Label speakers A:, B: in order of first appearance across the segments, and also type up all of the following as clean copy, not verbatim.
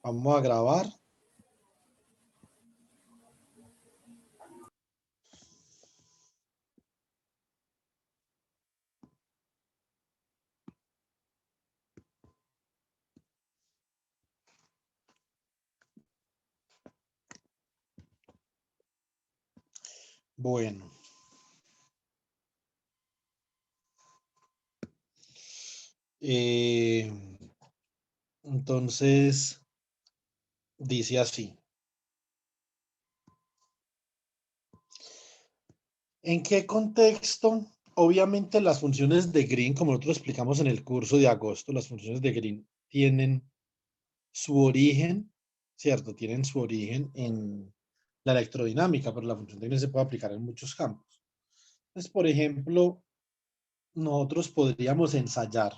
A: Vamos a grabar. Bueno. Entonces, dice así. ¿En qué contexto? Obviamente las funciones de Green, como nosotros explicamos en el curso de agosto, las funciones de Green tienen su origen, ¿cierto? Tienen su origen en la electrodinámica, pero la función de Green se puede aplicar en muchos campos. Entonces, por ejemplo, nosotros podríamos ensayar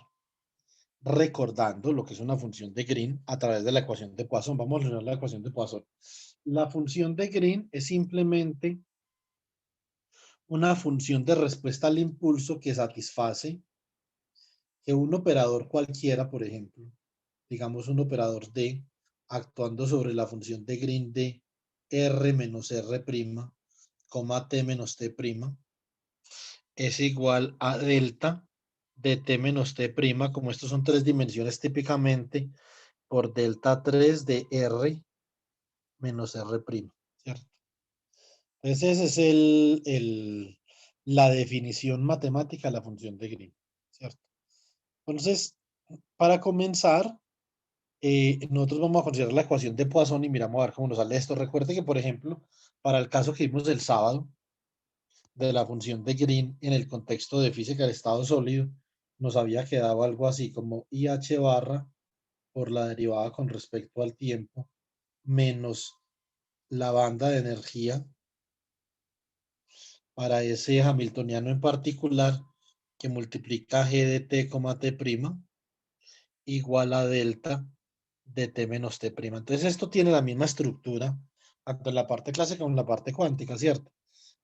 A: recordando lo que es una función de Green a través de la ecuación de Poisson. Vamos a resolver la ecuación de Poisson. La función de Green es simplemente una función de respuesta al impulso que satisface que un operador cualquiera, por ejemplo, digamos un operador D, actuando sobre la función de Green de R menos R', coma T menos T', es igual a delta de T menos T', como estos son tres dimensiones típicamente, por delta 3 de R menos R', ¿cierto? Entonces, esa es la definición matemática de la función de Green, ¿cierto? Entonces, para comenzar, nosotros vamos a considerar la ecuación de Poisson y miramos a ver cómo nos sale esto. Recuerde que, por ejemplo, para el caso que vimos el sábado de la función de Green en el contexto de física del estado sólido, nos había quedado algo así como IH barra por la derivada con respecto al tiempo menos la banda de energía para ese hamiltoniano en particular que multiplica G de T, T' igual a delta de T menos T'. Entonces esto tiene la misma estructura tanto en la parte clásica como en la parte cuántica, ¿cierto?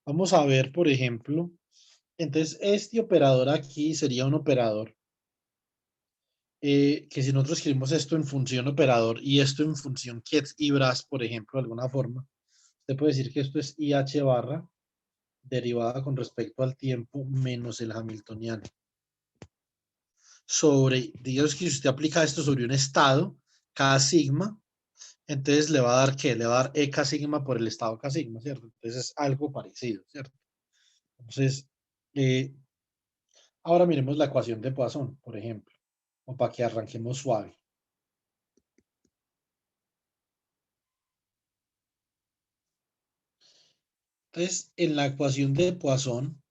A: Vamos a ver, por ejemplo, entonces este operador aquí sería un operador que si nosotros escribimos esto en función operador y esto en función Kietz y Bras, por ejemplo, de alguna forma, usted puede decir que esto es IH barra derivada con respecto al tiempo menos el hamiltoniano. Sobre, digamos que si usted aplica esto sobre un estado, K sigma, entonces le va a dar ¿qué? Le va a dar E K sigma por el estado K sigma, ¿cierto? Entonces es algo parecido, ¿cierto? Entonces, eh, ahora miremos la ecuación de Poisson, por ejemplo, o para que arranquemos suave. Entonces, en la ecuación de Poisson,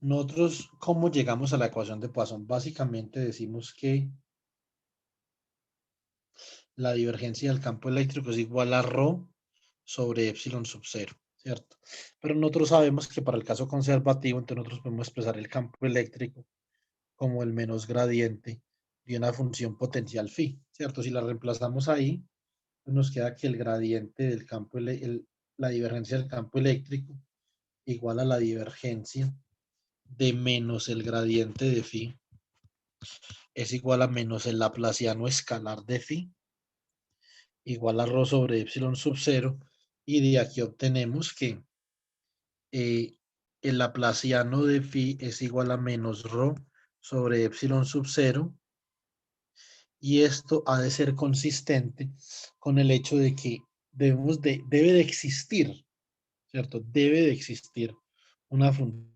A: nosotros, ¿cómo llegamos a la ecuación de Poisson? Básicamente decimos que la divergencia del campo eléctrico es igual a ρ sobre epsilon sub 0, ¿cierto? Pero nosotros sabemos que para el caso conservativo, entonces nosotros podemos expresar el campo eléctrico como el menos gradiente de una función potencial phi, ¿cierto? Si la reemplazamos ahí, pues nos queda que el gradiente del campo, la divergencia del campo eléctrico igual a la divergencia de menos el gradiente de phi es igual a menos el laplaciano escalar de phi igual a ρ sobre epsilon sub 0 y de aquí obtenemos que el laplaciano de phi es igual a menos ρ sobre epsilon sub 0 y esto ha de ser consistente con el hecho de que debe de existir, ¿cierto? Debe de existir una función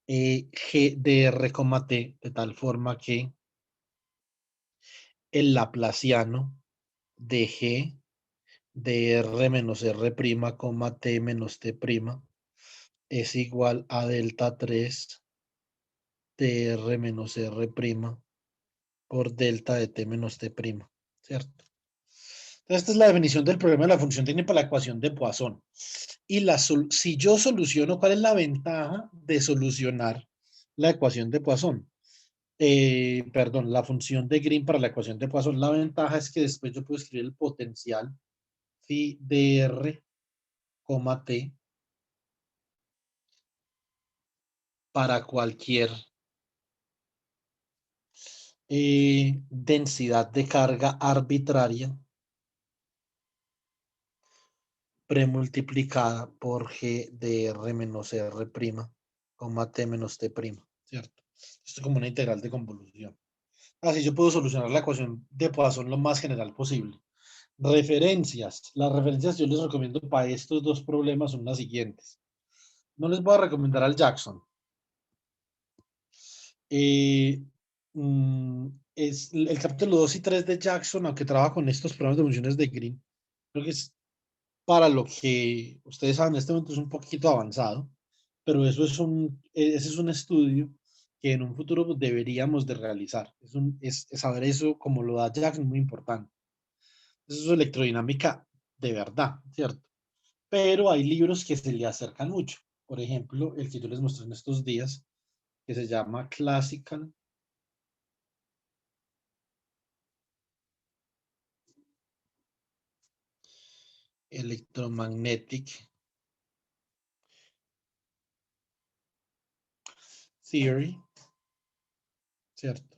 A: g de r, t de tal forma que el laplaciano de g de r menos r', t menos t' es igual a delta 3 de r menos r' por delta de t menos t', ¿cierto? Entonces, esta es la definición del problema de la función técnica para la ecuación de Poisson. Y si yo soluciono, ¿cuál es la ventaja de solucionar la ecuación de Poisson? Perdón, la función de Green para la ecuación de Poisson. La ventaja es que después yo puedo escribir el potencial phi de r, t para cualquier densidad de carga arbitraria premultiplicada por G de R menos R prima, T menos T prima, ¿cierto? Esto es como una integral de convolución. Así yo puedo solucionar la ecuación de Poisson lo más general posible. Referencias. Las referencias yo les recomiendo para estos dos problemas son las siguientes. No les voy a recomendar al Jackson. Es el capítulo 2 y 3 de Jackson, aunque trabaja con estos problemas de funciones de Green, creo que es para lo que ustedes saben en este momento es un poquito avanzado, pero ese es un estudio que en un futuro pues, deberíamos de realizar. Es saber eso como lo da Jackson, muy importante. Eso es electrodinámica de verdad, ¿cierto? Pero hay libros que se le acercan mucho. Por ejemplo, el que yo les mostré en estos días, que se llama Classical Electromagnetic Theory, ¿cierto?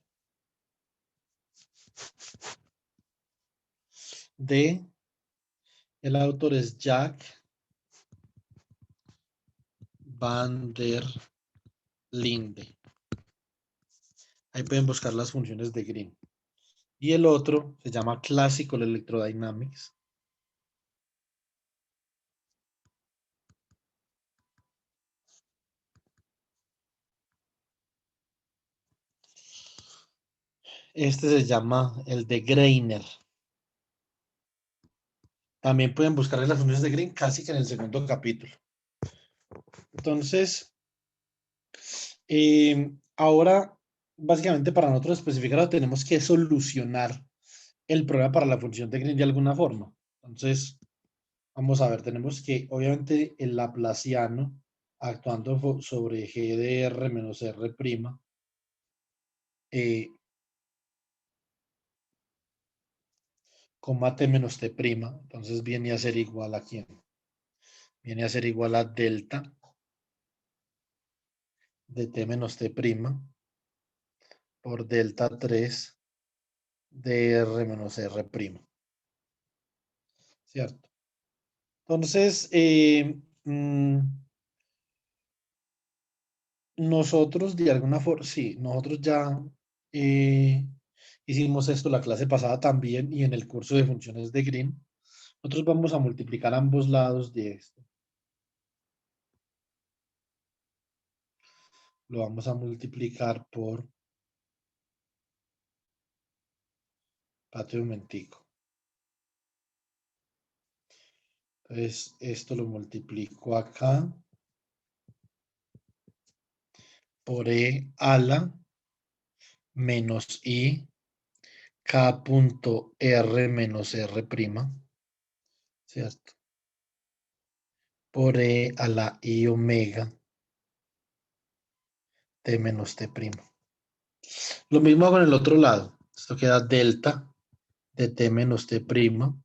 A: El autor es Jack van der Linde. Ahí pueden buscar las funciones de Green. Y el otro se llama Classical Electrodynamics. Este se llama el de Greiner. También pueden buscar las funciones de Green casi que en el segundo capítulo. Entonces, ahora, básicamente para nosotros especificarlo, tenemos que solucionar el problema para la función de Green de alguna forma. Entonces, vamos a ver, tenemos que, obviamente, el laplaciano actuando sobre G de R menos R prima, T menos T prima, entonces viene a ser igual a ¿quién? Viene a ser igual a delta de T menos T prima por delta 3 de R menos R prima, ¿cierto? Entonces, nosotros de alguna forma, sí, nosotros ya hicimos esto la clase pasada también y en el curso de funciones de Green. Nosotros vamos a multiplicar ambos lados de esto. Lo vamos a multiplicar por, espérate un momentico. Entonces, esto lo multiplico acá por E a la menos I K punto R menos R prima, ¿cierto? Por E a la I omega T menos T prima. Lo mismo con el otro lado. Esto queda delta de T menos T prima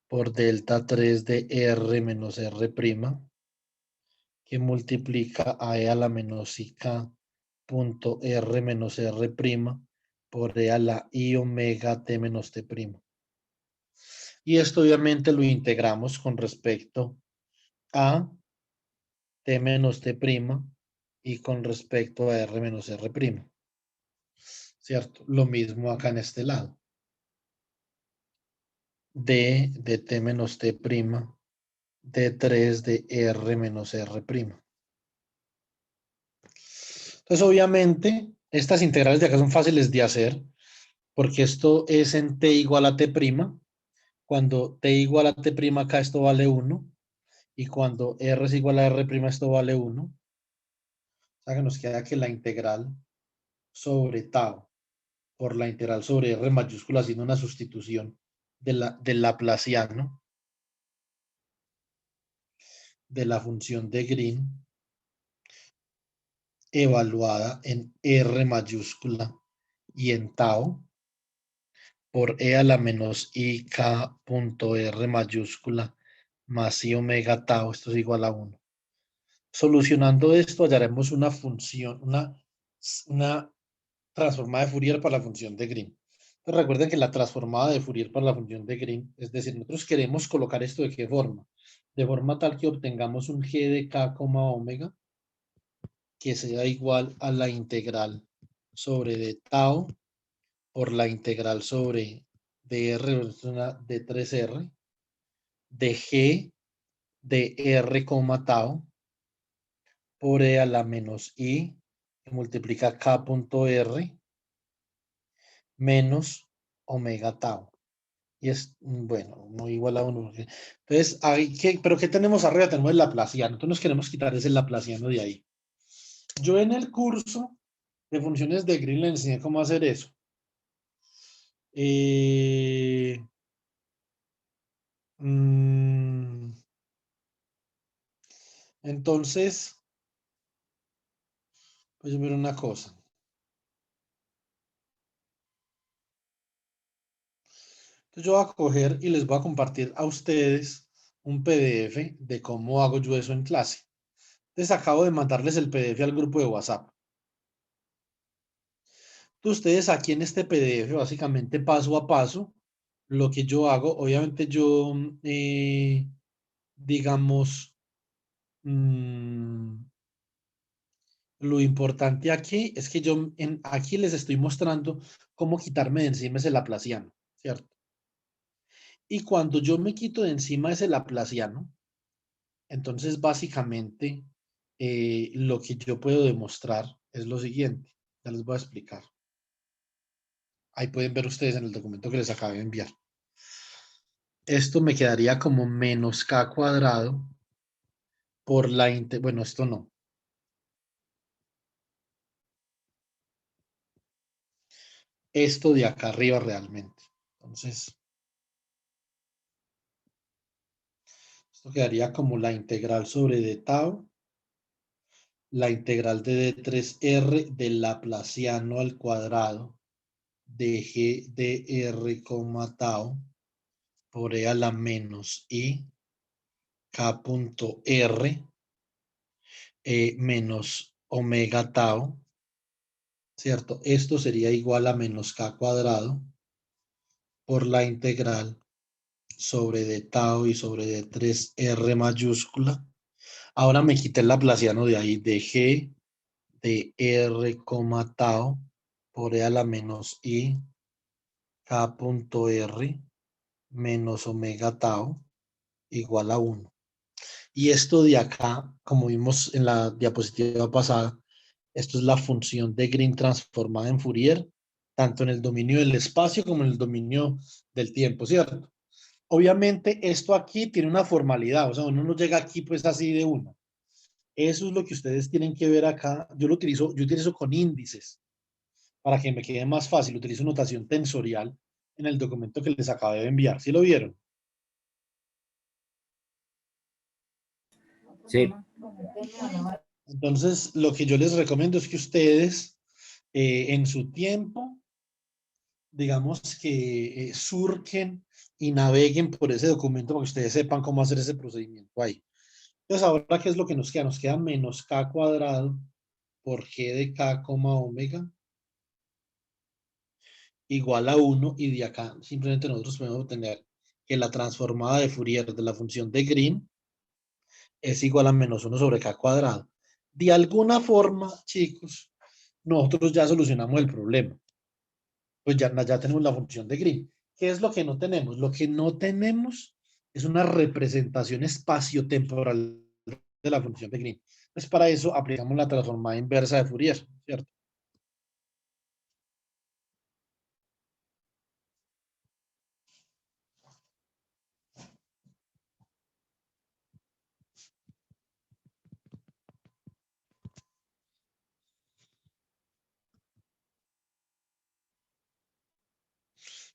A: por delta 3 de R menos R prima, que multiplica a E a la menos IK punto R menos R prima por E a la I omega T menos T prima. Y esto obviamente lo integramos con respecto a T menos T prima y con respecto a R menos R prima. ¿Cierto? Lo mismo acá en este lado. D de T menos T prima, D3 de R menos R prima. Entonces, obviamente, estas integrales de acá son fáciles de hacer porque esto es en T igual a T prima. Cuando T igual a T prima acá esto vale 1 y cuando R es igual a R prima esto vale 1. O sea que nos queda que la integral sobre tau por la integral sobre R mayúscula haciendo una sustitución del laplaciano de la función de Green evaluada en R mayúscula y en tau por E a la menos I K punto R mayúscula más I omega tau, esto es igual a 1. Solucionando esto hallaremos una función, una transformada de Fourier para la función de Green. Entonces recuerden que la transformada de Fourier para la función de Green, es decir, nosotros queremos colocar esto de qué forma. De forma tal que obtengamos un g de k, omega, que sea igual a la integral sobre de tau por la integral sobre dr de 3r de g de r, tau por e a la menos i que multiplica k punto r menos omega tau. Y es, bueno, no igual a 1. Entonces, ¿pero qué tenemos arriba? Tenemos el laplaciano. Entonces nos queremos quitar ese laplaciano de ahí. Yo en el curso de funciones de Green le enseñé cómo hacer eso. Entonces, pues mira una cosa. Entonces yo voy a coger y les voy a compartir a ustedes un PDF de cómo hago yo eso en clase. Entonces acabo de mandarles el PDF al grupo de WhatsApp. Entonces ustedes aquí en este PDF, básicamente paso a paso, lo que yo hago, obviamente yo, digamos, lo importante aquí es que yo aquí les estoy mostrando cómo quitarme de encima ese laplaciano, ¿cierto? Y cuando yo me quito de encima ese laplaciano, entonces básicamente lo que yo puedo demostrar es lo siguiente. Ya les voy a explicar. Ahí pueden ver ustedes en el documento que les acabo de enviar. Esto me quedaría como menos k cuadrado por la bueno, esto no. Esto de acá arriba realmente. Entonces, esto quedaría como la integral sobre d tau, la integral de d3r del laplaciano al cuadrado de g de r, tau por e a la menos i k punto r menos omega tau, ¿cierto? Esto sería igual a menos k cuadrado por la integral sobre de tau y sobre de 3r mayúscula. Ahora me quité el laplaciano de ahí, de g de r, tau por e a la menos i k punto r menos omega tau igual a 1. Y esto de acá, como vimos en la diapositiva pasada, esto es la función de Green transformada en Fourier, tanto en el dominio del espacio como en el dominio del tiempo, ¿cierto? Obviamente esto aquí tiene una formalidad, o sea, uno no llega aquí pues así de una. Eso es lo que ustedes tienen que ver acá. Yo utilizo con índices para que me quede más fácil. Utilizo notación tensorial en el documento que les acabé de enviar. ¿Sí lo vieron?
B: Sí.
A: Entonces, lo que yo les recomiendo es que ustedes en su tiempo, digamos que surquen y naveguen por ese documento para que ustedes sepan cómo hacer ese procedimiento ahí. Entonces, ahora, ¿qué es lo que nos queda? Nos queda menos k cuadrado por g de k, omega igual a 1 y de acá simplemente nosotros podemos obtener que la transformada de Fourier de la función de Green es igual a menos 1 sobre k cuadrado. De alguna forma, chicos, nosotros ya solucionamos el problema. Pues ya tenemos la función de Green. ¿Qué es lo que no tenemos? Lo que no tenemos es una representación espaciotemporal de la función de Green. Pues para eso aplicamos la transformada inversa de Fourier, ¿cierto?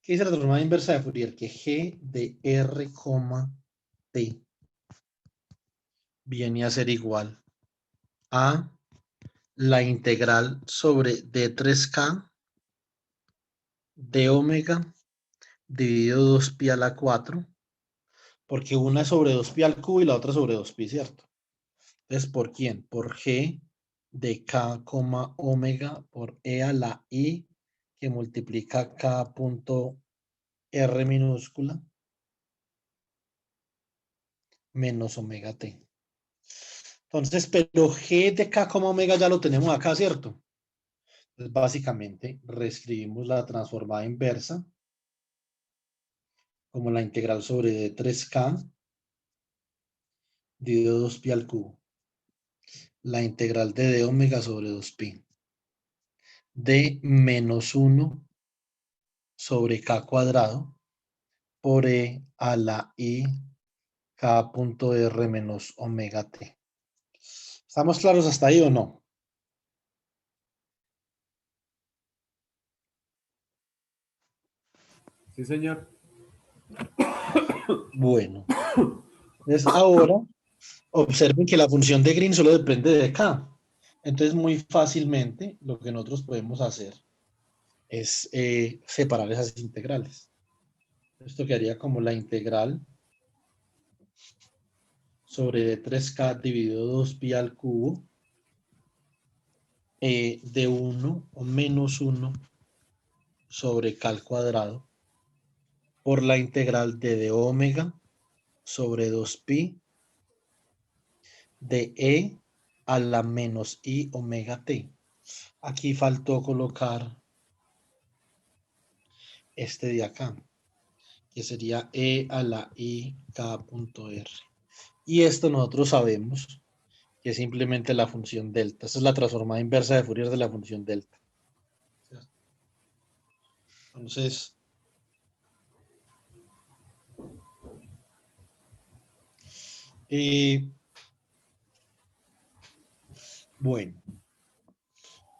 A: ¿Qué dice la transformada inversa de Fourier? Que g de r, t viene a ser igual a la integral sobre d3k de omega dividido 2pi a la 4, porque una es sobre 2pi al cubo y la otra sobre 2pi, ¿cierto? Entonces, ¿por quién? Por g de K, omega por E a la I que multiplica K punto R minúscula menos omega T. Entonces, pero G de K, omega ya lo tenemos acá, ¿cierto? Entonces, básicamente, reescribimos la transformada inversa como la integral sobre D 3K dividido 2pi al cubo. La integral de D omega sobre 2pi. De menos 1 sobre K cuadrado por E a la I K punto R menos omega T. ¿Estamos claros hasta ahí o no?
B: Sí, señor.
A: Bueno, entonces ahora observen que la función de Green solo depende de K. Entonces, muy fácilmente lo que nosotros podemos hacer es separar esas integrales. Esto quedaría como la integral sobre D3K dividido 2pi al cubo de 1 o menos 1 sobre K al cuadrado por la integral de D omega sobre 2pi de E a la menos I omega T. Aquí faltó colocar este de acá, que sería E a la I K punto R. Y esto nosotros sabemos que es simplemente la función delta. Esa es la transformada inversa de Fourier de la función delta. Entonces, bueno,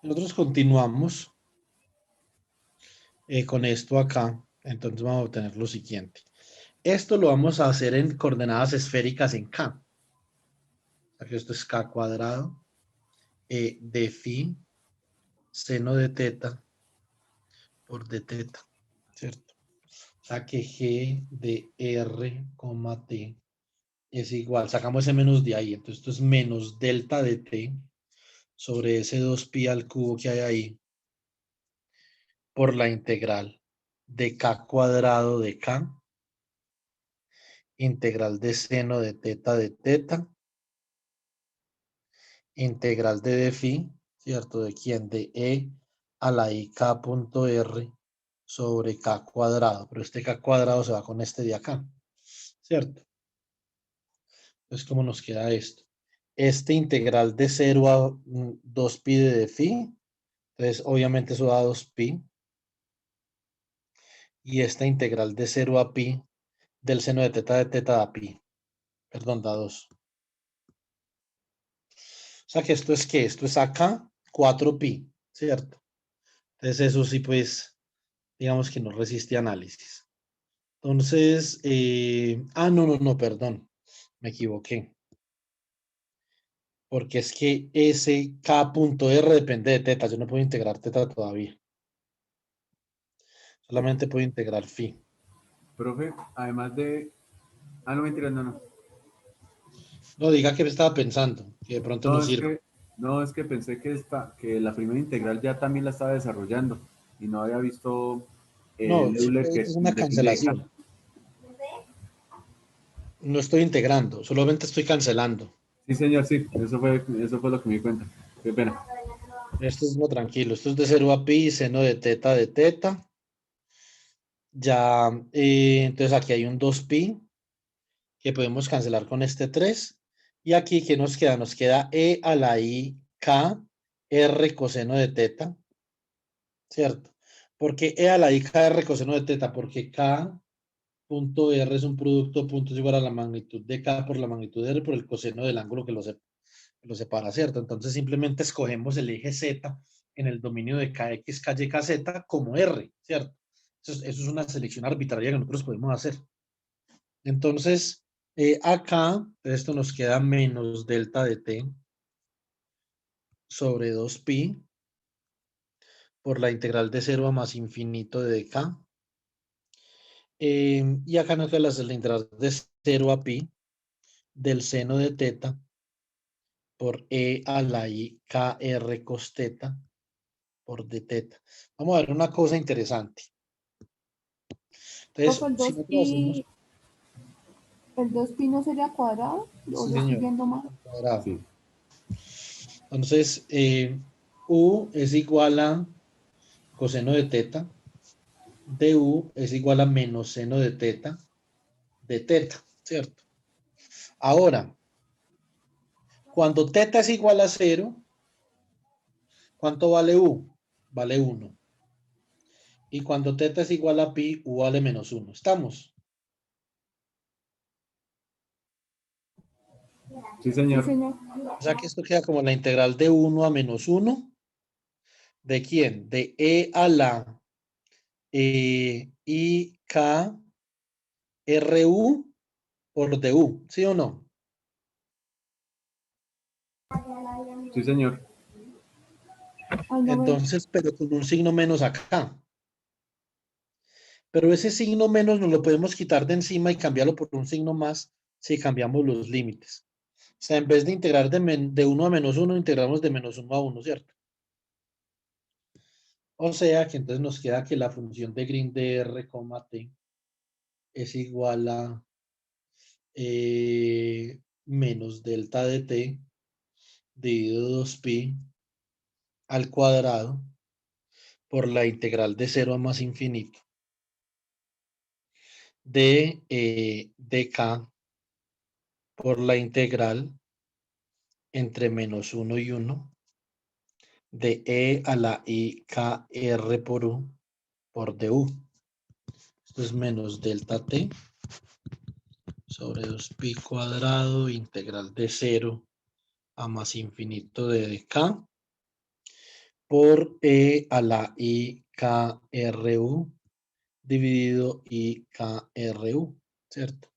A: nosotros continuamos con esto acá. Entonces vamos a obtener lo siguiente. Esto lo vamos a hacer en coordenadas esféricas en K. Aquí esto es K cuadrado de phi seno de teta por d teta, ¿cierto? O sea que G de R, T es igual, sacamos ese menos de ahí, entonces esto es menos delta de T sobre ese 2pi al cubo que hay ahí por la integral de K cuadrado de K, integral de seno de teta, integral de phi, ¿cierto? ¿De quién? De E a la I K punto R sobre K cuadrado, pero este K cuadrado se va con este de acá, ¿cierto? Entonces, ¿cómo nos queda esto? Este integral de 0 a 2pi de phi, entonces obviamente eso da 2pi, y esta integral de 0 a pi del seno de teta da pi, perdón, da 2. O sea que esto es ¿qué? Esto es acá 4pi, ¿cierto? Entonces eso sí, pues, digamos que no resiste análisis. Entonces, no, perdón, me equivoqué. Porque es que ese K.R depende de teta, yo no puedo integrar teta todavía. Solamente puedo integrar phi.
B: Profe, además de... Ah, no, mentira, no.
A: No, diga que estaba pensando, que de pronto no
B: No, es
A: sirve.
B: que, no, es que pensé que la primera integral ya también la estaba desarrollando y no había visto el
A: No,
B: Euler que
A: es una
B: depende de K.
A: cancelación. No estoy integrando, solamente estoy cancelando.
B: Sí, señor, sí, eso fue lo que me di cuenta. Qué pena.
A: Esto es no tranquilo, esto es de 0 a pi, seno de teta. Ya, entonces aquí hay un 2pi que podemos cancelar con este 3. Y aquí, ¿qué nos queda? Nos queda e a la i k r coseno de teta, ¿cierto? Porque e a la i k r coseno de teta, porque k punto r es un producto de puntos igual a la magnitud de k por la magnitud de r por el coseno del ángulo que lo separa, ¿cierto? Entonces simplemente escogemos el eje z en el dominio de kx, ky, kz como r, ¿cierto? Eso es una selección arbitraria que nosotros podemos hacer. Entonces, acá, esto nos queda menos delta de t sobre 2pi por la integral de 0 a más infinito de k. Y acá nos queda la integral de 0 a pi del seno de teta por E a la I KR cos teta por D teta. Vamos a ver una cosa interesante.
C: Profe,
A: Entonces, si nosotros hacemos...
C: el 2pi no sería cuadrado, o
A: Sí,
C: lo estoy
A: señor.
C: viendo mal.
A: Cuadrado.
B: Sí.
A: Entonces, U es igual a coseno de teta. Du es igual a menos seno de teta, ¿cierto? Ahora, cuando teta es igual a 0, ¿cuánto vale U? Vale 1. Y cuando teta es igual a pi, U vale menos 1. ¿Estamos?
B: Sí,
C: Sí,
B: señor.
C: señor.
A: O sea que esto queda como la integral de 1 a menos 1. ¿De quién? De E a la I K R U por du, ¿sí o no?
B: Sí, señor.
C: Ay, no me...
A: Entonces, pero con un signo menos acá. Pero ese signo menos nos lo podemos quitar de encima y cambiarlo por un signo más si cambiamos los límites. O sea, en vez de integrar de 1 a menos 1, integramos de menos 1 a 1, ¿cierto? O sea que entonces nos queda que la función de Green de R, t es igual a menos delta de t dividido 2pi al cuadrado por la integral de 0 a más infinito de dk por la integral entre menos 1 y 1 de e a la i k r por u por du. Esto es menos delta t sobre 2pi cuadrado integral de 0 a más infinito de dk por e a la i k r u dividido i k r u, ¿cierto?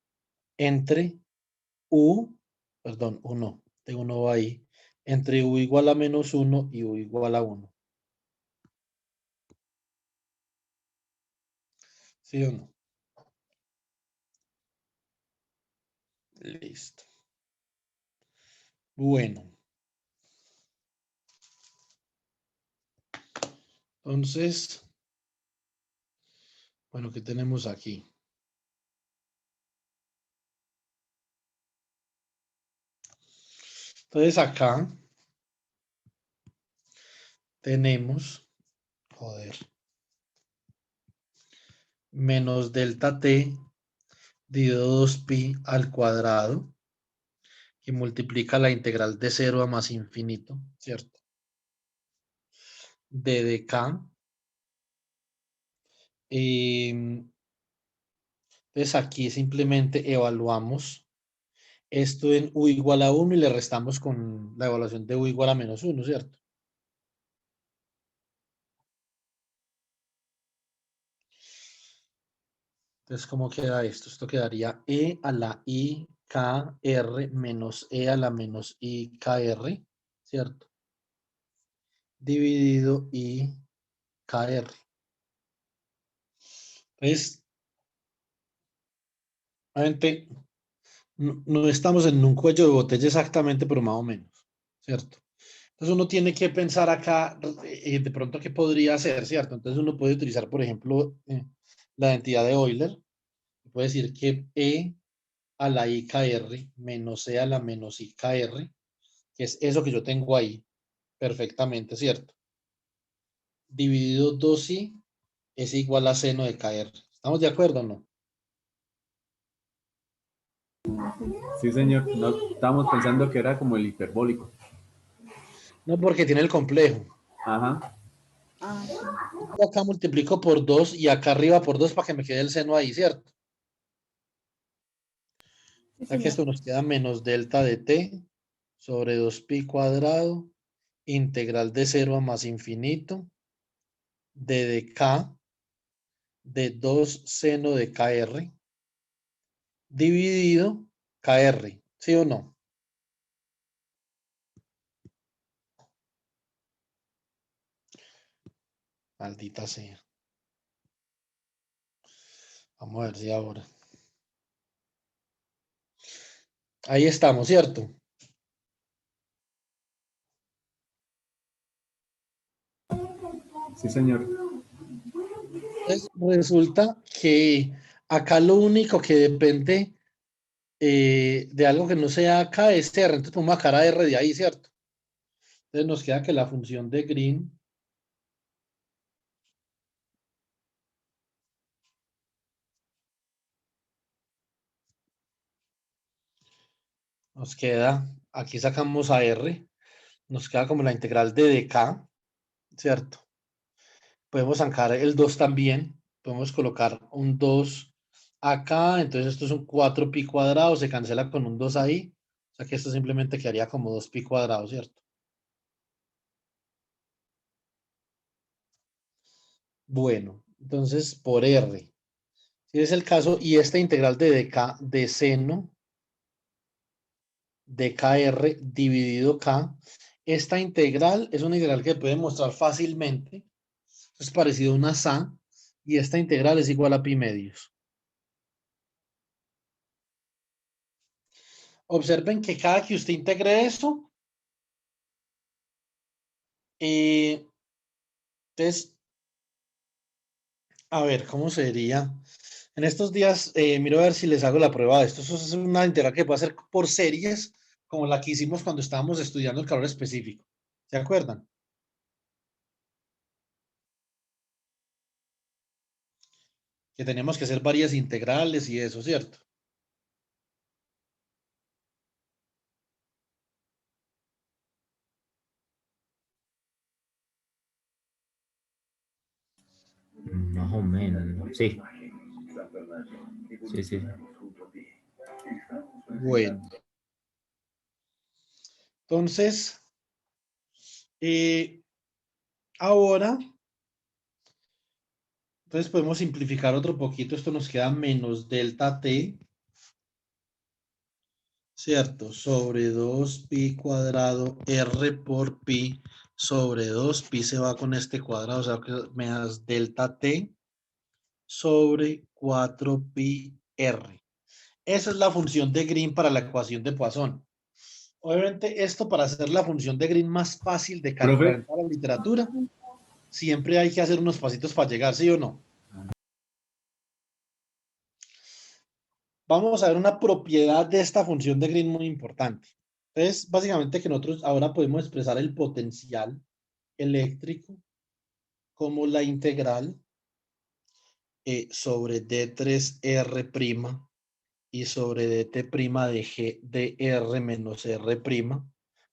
A: Entre u, perdón, 1, tengo 1 va ahí, entre u igual a menos 1 y u igual a 1. ¿Sí o no? Listo. Bueno. Entonces, bueno, ¿qué tenemos aquí? Entonces acá tenemos, joder, menos delta t dividido 2pi al cuadrado que multiplica la integral de 0 a más infinito, ¿cierto? De dk. Entonces aquí simplemente evaluamos esto en u igual a 1 y le restamos con la evaluación de u igual a menos 1, ¿cierto? Entonces, ¿cómo queda esto? Esto quedaría e a la i k r menos e a la menos i k r, ¿cierto? Dividido i k r. Entonces, obviamente, no estamos en un cuello de botella exactamente, pero más o menos, ¿cierto? Entonces uno tiene que pensar acá de pronto qué podría hacer, ¿cierto? Entonces uno puede utilizar, por ejemplo, la identidad de Euler. Puede decir que E a la IKR menos E a la menos IKR, que es eso que yo tengo ahí, perfectamente, ¿cierto? Dividido 2i es igual a seno de KR. ¿Estamos de acuerdo o no?
B: Sí, señor. No, estábamos pensando que era como el hiperbólico.
A: No, porque tiene el complejo.
B: Ajá.
C: Ah, sí.
A: Yo acá multiplico por 2 y acá arriba por 2 para que me quede el seno ahí, ¿cierto?
C: Sí,
A: O sea que
C: señor.
A: esto nos queda menos delta de t sobre 2pi cuadrado, integral de 0 a más infinito, de dk de 2 seno de kr, dividido kr, ¿sí o no? Maldita sea. Vamos a ver si ahora. Ahí estamos, ¿cierto?
B: Sí, señor.
A: Entonces, resulta que acá lo único que depende de algo que no sea acá es R. Entonces podemos sacar a R de ahí, ¿cierto? Entonces nos queda que la función de Green nos queda, aquí sacamos a R, nos queda como la integral de dk, ¿cierto? Podemos sacar el 2 también, podemos colocar un 2 acá, entonces esto es un 4pi cuadrado, se cancela con un 2 ahí, o sea que esto simplemente quedaría como 2pi cuadrado, ¿cierto? Bueno, entonces por R, si es el caso, y esta integral de dk de seno de kr dividido k, esta integral es una integral que puede mostrar fácilmente, es parecido a una SA, y esta integral es igual a pi medios. Observen que cada que usted integre eso, entonces, a ver, ¿cómo sería? En estos días, miro a ver si les hago la prueba de esto. Eso es una integral que puede hacer por series, como la que hicimos cuando estábamos estudiando el calor específico. ¿Se acuerdan? Que teníamos que hacer varias integrales y eso, ¿cierto?
D: Más o menos, sí. Sí, sí.
A: Bueno, entonces, ahora, entonces podemos simplificar otro poquito. Esto nos queda menos delta t, ¿cierto? Sobre 2pi cuadrado r por pi sobre 2pi se va con este cuadrado, o sea que me das delta t sobre 4pi r. Esa es la función de Green para la ecuación de Poisson. Obviamente esto para hacer la función de Green más fácil de calcular en
B: Profe,
A: toda la literatura, siempre hay que hacer unos pasitos para llegar, ¿sí o no? Vamos a ver una propiedad de esta función de Green muy importante. Entonces, básicamente que nosotros ahora podemos expresar el potencial eléctrico como la integral sobre D3R' y sobre dt' de G de R menos R',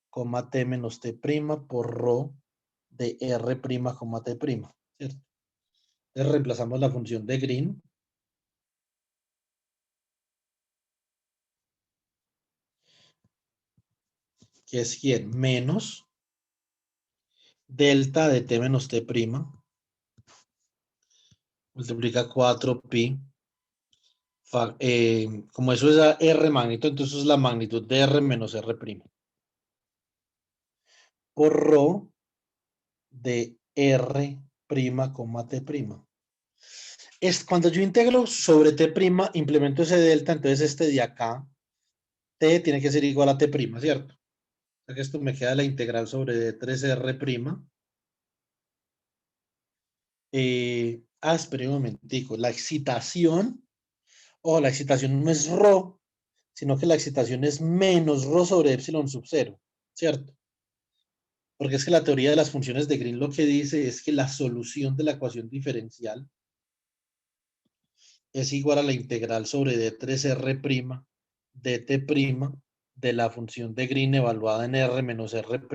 A: coma T menos T' por ρ de R', coma T', ¿cierto? Entonces reemplazamos la función de Green. Que es ¿quién? Menos delta de T menos T', multiplica 4pi. Como eso es a R magnitud, entonces es la magnitud de R menos R'. Por ρ de R', T'. Es, cuando yo integro sobre T', implemento ese delta, entonces este de acá, T tiene que ser igual a T', ¿cierto? O sea que esto me queda la integral sobre D3R'. Espera un momentico, la excitación no es ρ, sino que la excitación es menos ρ sobre epsilon sub 0, ¿cierto? Porque es que la teoría de las funciones de Green lo que dice es que la solución de la ecuación diferencial es igual a la integral sobre D3R', dt' de la función de Green evaluada en R menos R',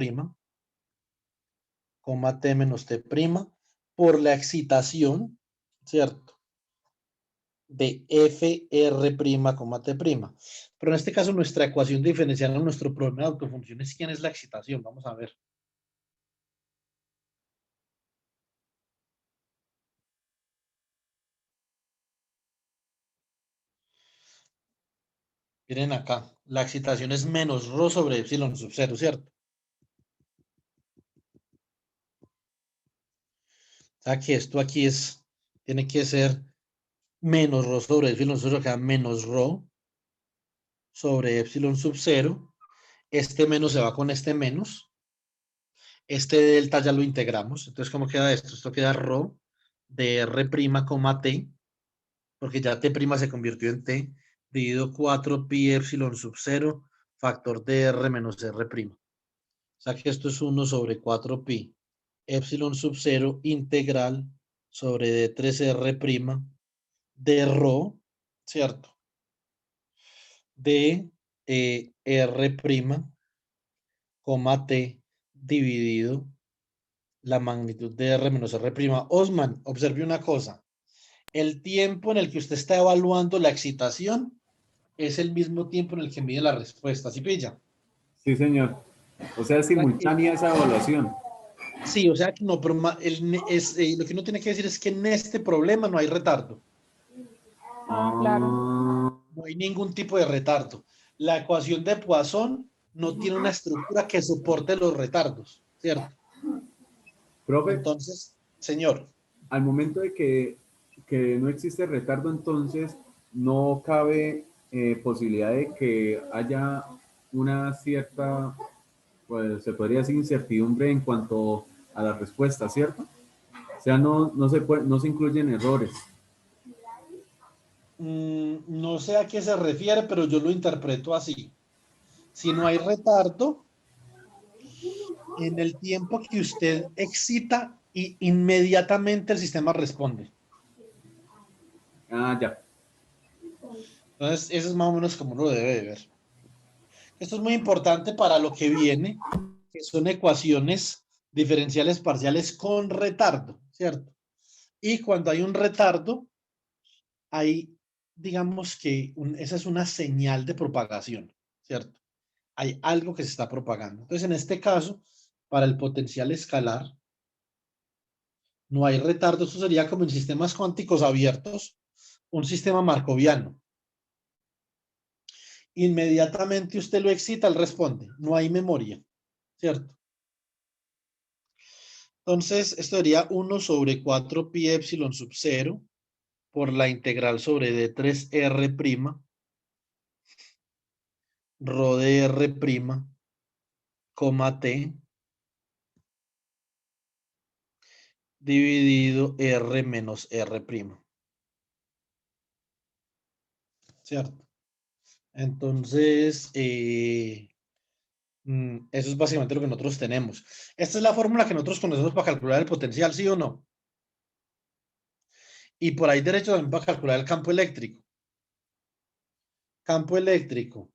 A: coma T menos T', por la excitación, ¿cierto? De FR', T'. Pero en este caso nuestra ecuación diferencial en nuestro problema de autofunciones, ¿quién es la excitación? Vamos a ver. Miren acá, la excitación es menos ρ sobre epsilon sub 0, ¿cierto? O sea que esto aquí tiene que ser menos ρ sobre epsilon sub 0, que da menos ρ sobre epsilon sub 0. Este menos se va con este menos. Este delta ya lo integramos. Entonces, ¿cómo queda esto? Esto queda rho de R', t, porque ya t' se convirtió en t, dividido 4 pi epsilon sub 0, factor de R menos R'. O sea que esto es 1 sobre 4 pi epsilon sub 0 integral sobre D3R' de rho, ¿cierto? De R', t dividido la magnitud de R menos R'. Osman, observe una cosa. El tiempo en el que usted está evaluando la excitación es el mismo tiempo en el que mide la respuesta. ¿Sí pilla?
B: Sí, señor. O sea, es simultánea esa evaluación.
A: Sí, o sea que no, pero lo que uno tiene que decir es que en este problema no hay retardo.
C: Claro.
A: No hay ningún tipo de retardo. La ecuación de Poisson no tiene una estructura que soporte los retardos, ¿cierto?
B: Profe,
A: Entonces, señor,
B: al momento de que no existe retardo, entonces no cabe posibilidad de que haya una cierta, pues se podría decir, incertidumbre en cuanto a la respuesta, ¿cierto? O sea, no se incluyen errores.
A: no sé a qué se refiere, pero yo lo interpreto así. Si no hay retardo, en el tiempo que usted excita, y inmediatamente el sistema responde.
B: Ah, ya.
A: Entonces, eso es más o menos como uno lo debe de ver. Esto es muy importante para lo que viene, que son ecuaciones diferenciales parciales con retardo, ¿cierto? Y cuando hay un retardo, hay, digamos que esa es una señal de propagación, ¿cierto? Hay algo que se está propagando. Entonces, en este caso, para el potencial escalar, no hay retardo. Esto sería como en sistemas cuánticos abiertos, un sistema markoviano. Inmediatamente usted lo excita, él responde. No hay memoria, ¿cierto? Entonces, esto sería 1 sobre 4 pi epsilon sub 0 por la integral sobre D3R', rho de R', t, dividido R menos R'. ¿Cierto? Entonces, eso es básicamente lo que nosotros tenemos. Esta es la fórmula que nosotros conocemos para calcular el potencial, ¿sí o no? Y por ahí derecho también para calcular el campo eléctrico. Campo eléctrico.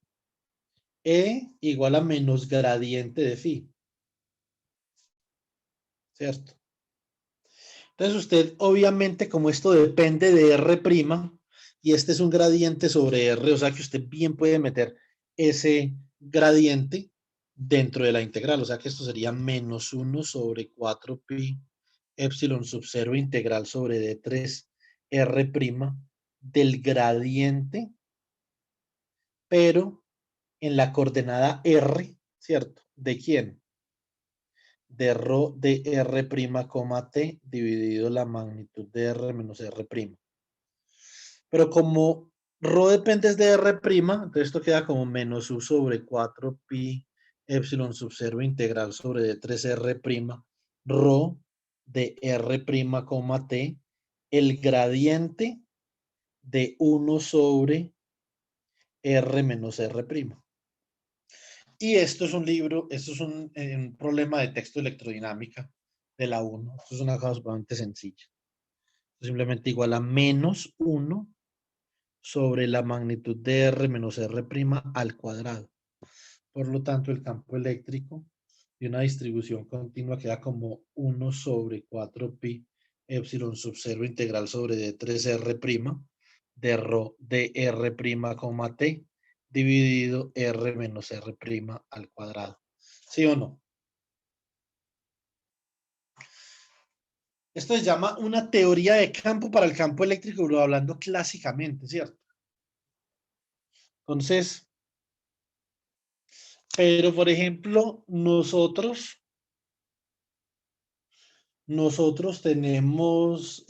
A: E igual a menos gradiente de phi. ¿Cierto? Entonces usted, obviamente, como esto depende de R', y este es un gradiente sobre R, o sea que usted bien puede meter ese gradiente dentro de la integral, o sea que esto sería menos 1 sobre 4 pi epsilon sub 0 integral sobre D3R' del gradiente, pero en la coordenada R, ¿cierto? ¿De quién? De rho de R', t dividido la magnitud de R menos R'. Pero como rho depende de R', entonces esto queda como menos U sobre 4 pi epsilon sub 0 integral sobre D3R', rho de R', t, el gradiente de 1 sobre R menos R'. Y esto es un libro, esto es un problema de texto electrodinámica de la 1. Esto es una cosa bastante sencilla. Simplemente igual a menos 1 sobre la magnitud de R menos R' al cuadrado. Por lo tanto, el campo eléctrico de una distribución continua queda como 1 sobre 4 pi epsilon sub 0 integral sobre D3R' de rho de R', t dividido R menos R' al cuadrado. ¿Sí o no? Esto se llama una teoría de campo para el campo eléctrico, hablando clásicamente, ¿cierto? Entonces, pero por ejemplo, nosotros tenemos,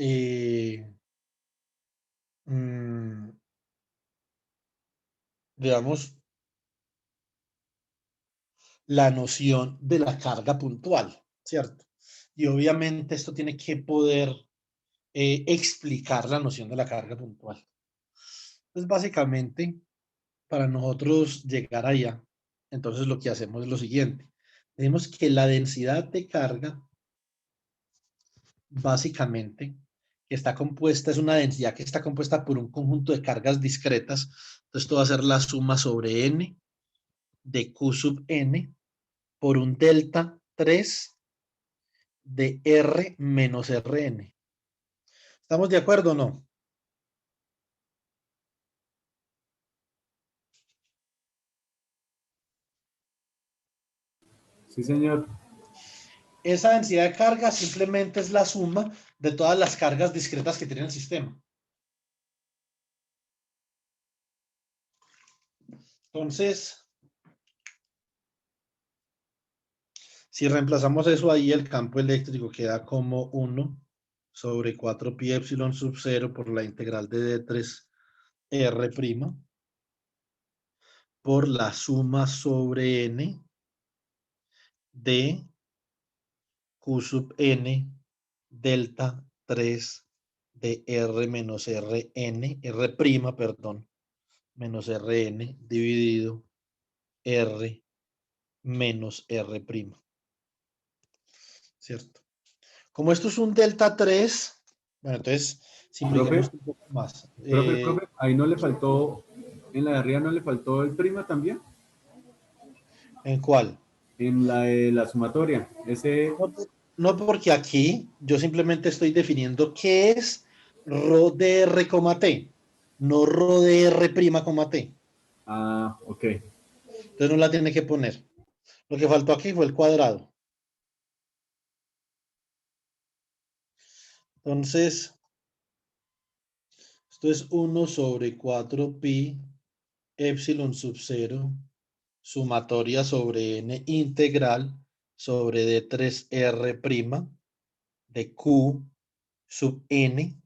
A: digamos, la noción de la carga puntual. ¿cierto? Y obviamente esto tiene que poder explicar la noción de la carga puntual. Pues básicamente, para nosotros llegar allá, entonces lo que hacemos es lo siguiente. Tenemos que la densidad de carga, básicamente, que está compuesta, es una densidad que está compuesta por un conjunto de cargas discretas. Entonces, esto va a ser la suma sobre n de Q sub n por un delta 3 de R menos Rn. ¿Estamos de acuerdo o no?
B: Sí, señor.
A: Esa densidad de carga simplemente es la suma de todas las cargas discretas que tiene el sistema. Entonces, si reemplazamos eso ahí, el campo eléctrico queda como 1 sobre 4 pi epsilon sub 0 por la integral de D3 R' por la suma sobre n de Q sub n delta 3 de R menos Rn, R', perdón, menos Rn dividido R menos R'. ¿Cierto? Como esto es un delta 3, bueno, entonces simplifiquemos
B: Profe,
A: un poco más.
B: profe, ahí no le faltó, en la de arriba no le faltó el prima también,
A: ¿En cuál?
B: en la de la sumatoria. Ese,
A: No, no, porque aquí yo simplemente estoy definiendo qué es rho de R, T, no rho de R', T.
B: ok.
A: Entonces no la tiene que poner. Lo que faltó aquí fue el cuadrado. Entonces, esto es 1 sobre 4 pi epsilon sub 0 sumatoria sobre n integral sobre D3R' de Q sub n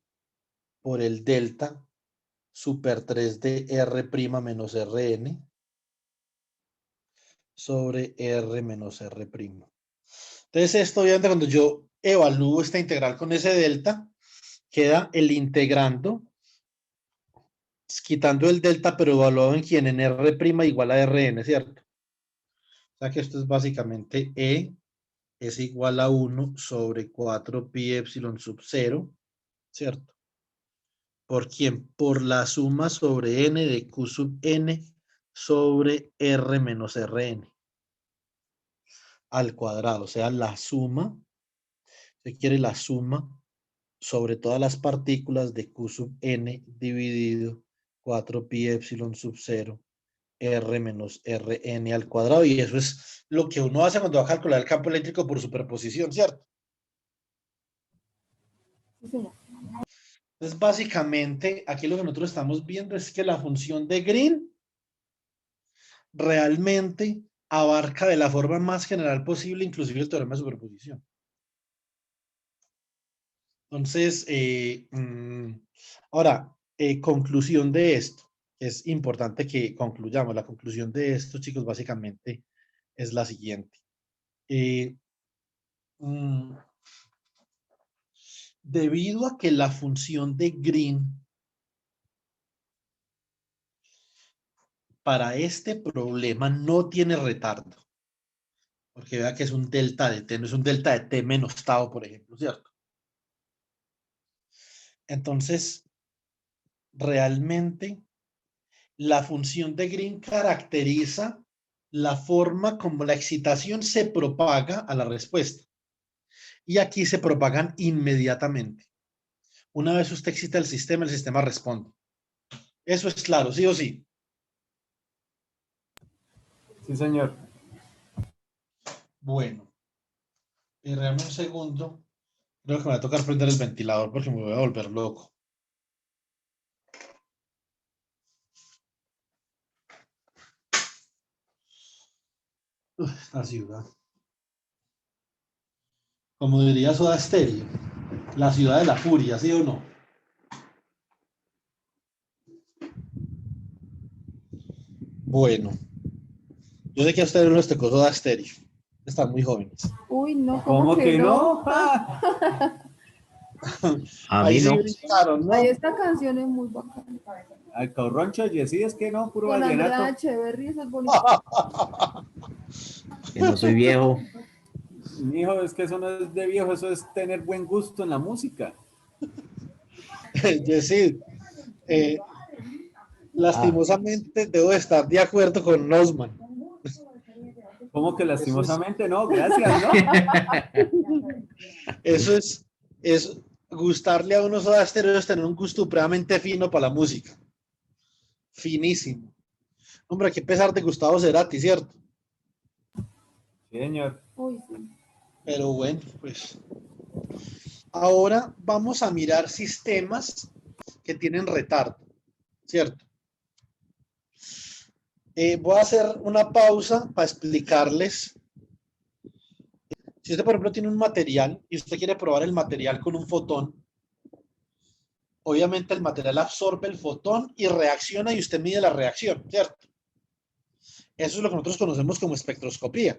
A: por el delta super 3 de R' menos Rn sobre R menos R'. Entonces esto obviamente cuando yo evalúo esta integral con ese delta, queda el integrando, quitando el delta pero evaluado en quién, en R' igual a Rn, ¿cierto? O sea que esto es básicamente E es igual a 1 sobre 4 pi epsilon sub 0, ¿cierto? ¿Por quién? Por la suma sobre n de Q sub n sobre R menos Rn al cuadrado, o sea, la suma, se quiere la suma sobre todas las partículas de Q sub n dividido 4 pi epsilon sub 0 R menos Rn al cuadrado, y eso es lo que uno hace cuando va a calcular el campo eléctrico por superposición, ¿cierto?
C: Sí, señor.
A: Entonces, básicamente, aquí lo que nosotros estamos viendo es que la función de Green realmente abarca de la forma más general posible, inclusive el teorema de superposición. Entonces, ahora, conclusión de esto. Es importante que concluyamos. La conclusión de esto, chicos, básicamente es la siguiente. Eh, mm, Debido a que la función de Green para este problema no tiene retardo, porque vea que es un delta de t, no es un delta de t menos tau, por ejemplo, ¿cierto? Entonces, realmente la función de Green caracteriza la forma como la excitación se propaga a la respuesta. Y aquí se propagan inmediatamente. Una vez usted excita el sistema responde. Eso es claro, sí o sí.
B: Sí, señor.
A: Bueno, y realmente un segundo. Creo que me va a tocar prender el ventilador porque me voy a volver loco. Esta ciudad. Como diría Soda Stereo, la ciudad de la furia, ¿sí o no? Bueno, yo sé que a ustedes no les tocó Soda Stereo. Están muy jóvenes.
C: Uy, Uy, no,
B: ¿Cómo que no?
D: A
A: Ahí
D: mí
A: sí
D: no.
A: brincaron, ¿no?
C: Ay, esta canción es muy bacana.
B: Al corroncho, sí, es que no, puro
C: Con Andrea
B: vallenato.
C: Echeverry, eso es bonito.
D: Que no soy viejo.
B: Mijo, es que eso no es de viejo, eso es tener buen gusto en la música.
A: Yesid, eh,
D: Ah,
A: lastimosamente debo estar de acuerdo con Osman.
B: ¿Cómo que
A: Eso es,
B: lastimosamente? No, gracias, ¿no?
A: eso es gustarle a unos Soda Stereo es tener un gusto supremamente fino para la música. Finísimo. Hombre, hay que pesar de Gustavo Cerati, ¿cierto?
B: Sí, señor.
C: Uy, sí.
A: Pero bueno, pues ahora vamos a mirar sistemas que tienen retardo, ¿cierto? Voy a hacer una pausa para explicarles. Si usted, por ejemplo, tiene un material y usted quiere probar el material con un fotón, obviamente el material absorbe el fotón y reacciona y usted mide la reacción, ¿cierto? Eso es lo que nosotros conocemos como espectroscopía.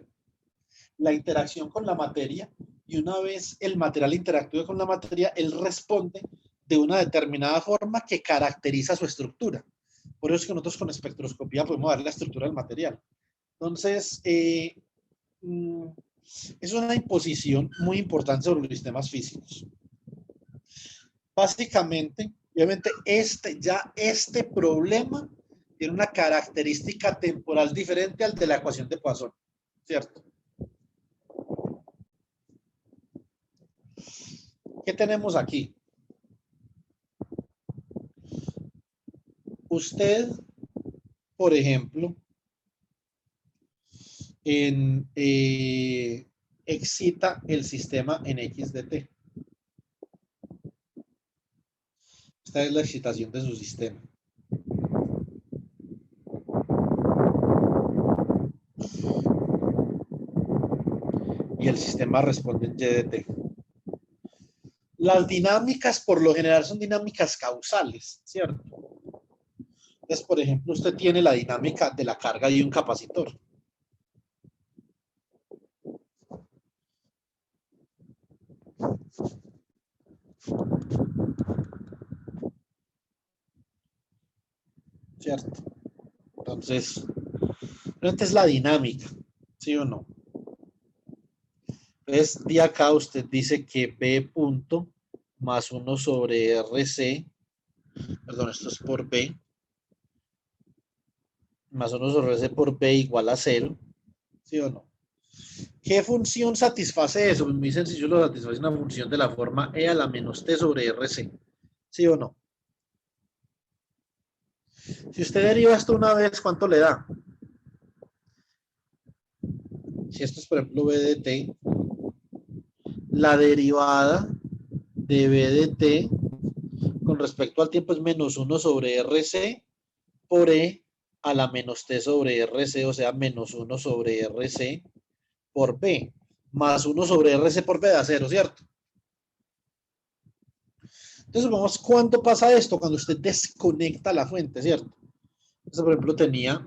A: La interacción con la materia, y una vez el material interactúa con la materia, él responde de una determinada forma que caracteriza su estructura. Por eso es que nosotros con espectroscopía podemos ver la estructura del material. Entonces, es una imposición muy importante sobre los sistemas físicos. Básicamente, obviamente, este problema tiene una característica temporal diferente al de la ecuación de Poisson, ¿cierto? ¿Qué tenemos aquí? Usted, por ejemplo, excita el sistema en X de T. Esta es la excitación de su sistema. Y el sistema responde en Y de T. Las dinámicas, por lo general, son dinámicas causales, ¿cierto? Entonces, por ejemplo, usted tiene la dinámica de la carga de un capacitor. ¿Cierto? Entonces, realmente es la dinámica, ¿sí o no? Entonces, de acá usted dice que B punto más 1 sobre RC, perdón, esto es por B, más 1 sobre RC por B igual a 0, ¿sí o no? ¿Qué función satisface eso? Pues muy sencillo, lo satisface una función de la forma E a la menos T sobre RC, ¿sí o no? Si usted deriva esto una vez, ¿cuánto le da? Si esto es, por ejemplo, B de T, la derivada de B de T con respecto al tiempo es menos 1 sobre RC por E a la menos T sobre RC, o sea, menos 1 sobre RC por B, más 1 sobre RC por B da 0, ¿cierto? Entonces, vamos, ¿cuándo pasa esto? Cuando usted desconecta la fuente, ¿cierto? Entonces, por ejemplo, tenía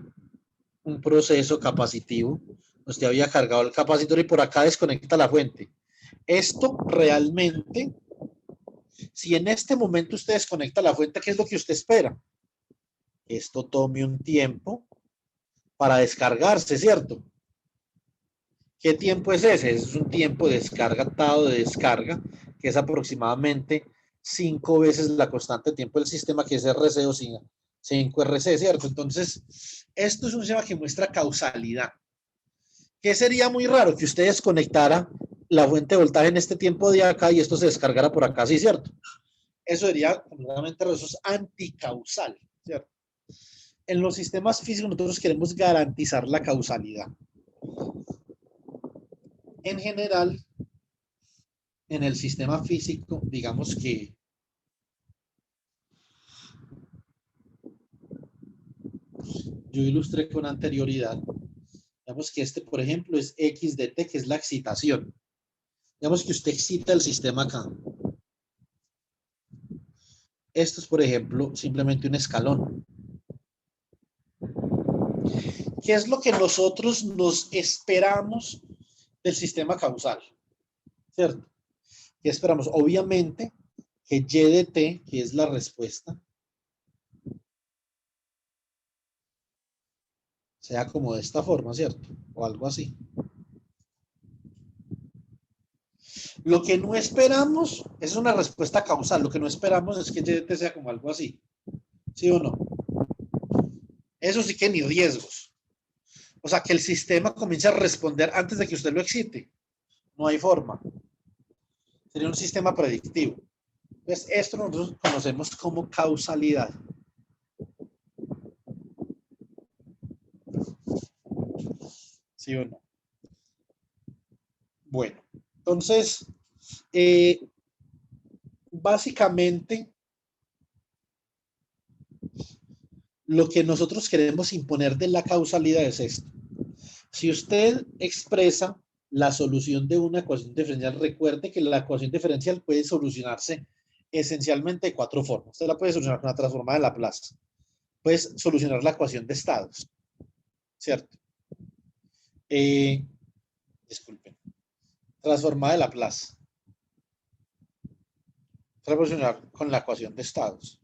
A: un proceso capacitivo, usted había cargado el capacitor y por acá desconecta la fuente. Esto realmente, si en este momento usted desconecta la fuente, ¿qué es lo que usted espera? Esto tome un tiempo para descargarse, ¿cierto? ¿Qué tiempo es ese? Es un tiempo descargado de descarga, que es aproximadamente 5 veces la constante de tiempo del sistema, que es RC o 5RC, ¿cierto? Entonces, esto es un sistema que muestra causalidad. ¿Qué sería muy raro? Que usted desconectara la fuente de voltaje en este tiempo de acá y esto se descargara por acá, ¿sí, cierto? Eso sería completamente raro, eso es anticausal, ¿cierto? En los sistemas físicos nosotros queremos garantizar la causalidad. En general, en el sistema físico, digamos que yo ilustré con anterioridad, digamos que este, por ejemplo, es X de T, que es la excitación. Digamos que usted excita el sistema acá. Esto es, por ejemplo, simplemente un escalón. ¿Qué es lo que nosotros nos esperamos del sistema causal, ¿cierto? ¿Qué esperamos? Obviamente que y de t, que es la respuesta, sea como de esta forma, ¿cierto? O algo así. Lo que no esperamos es una respuesta causal. Lo que no esperamos es que y de t sea como algo así. ¿Sí o no? Eso sí que ni riesgos. O sea, que el sistema comience a responder antes de que usted lo excite. No hay forma. Sería un sistema predictivo. Entonces, esto nosotros conocemos como causalidad. ¿Sí o no? Bueno, entonces, básicamente, lo que nosotros queremos imponer de la causalidad es esto. Si usted expresa la solución de una ecuación diferencial, recuerde que la ecuación diferencial puede solucionarse esencialmente de 4 formas. Usted la puede solucionar con la transformada de Laplace. Puede solucionar la ecuación de estados, ¿cierto? Disculpen. Transformada de Laplace. Solucionar con la ecuación de estados.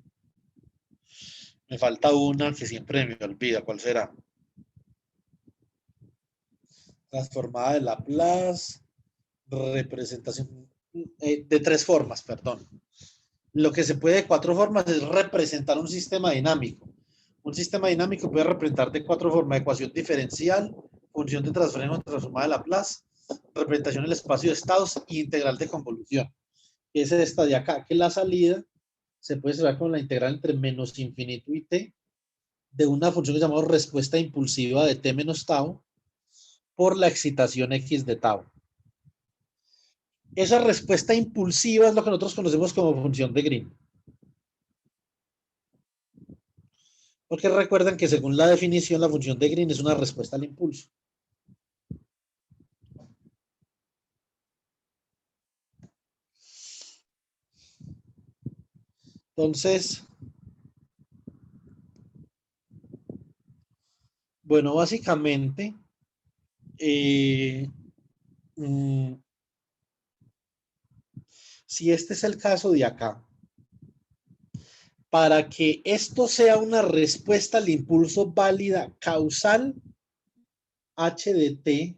A: Me falta una que siempre me olvida. ¿Cuál será? Transformada de Laplace. Representación de 3 formas, perdón. Lo que se puede de 4 formas es representar un sistema dinámico. Un sistema dinámico puede representar de 4 formas: ecuación diferencial, función de transferencia transformada de Laplace, representación del espacio de estados y integral de convolución. Es esta de acá, que la salida se puede cerrar con la integral entre menos infinito y t de una función que llamamos respuesta impulsiva de t menos tau por la excitación x de tau. Esa respuesta impulsiva es lo que nosotros conocemos como función de Green. Porque recuerden que según la definición, la función de Green es una respuesta al impulso. Entonces, bueno, básicamente, si este es el caso de acá, para que esto sea una respuesta al impulso válida causal, h de t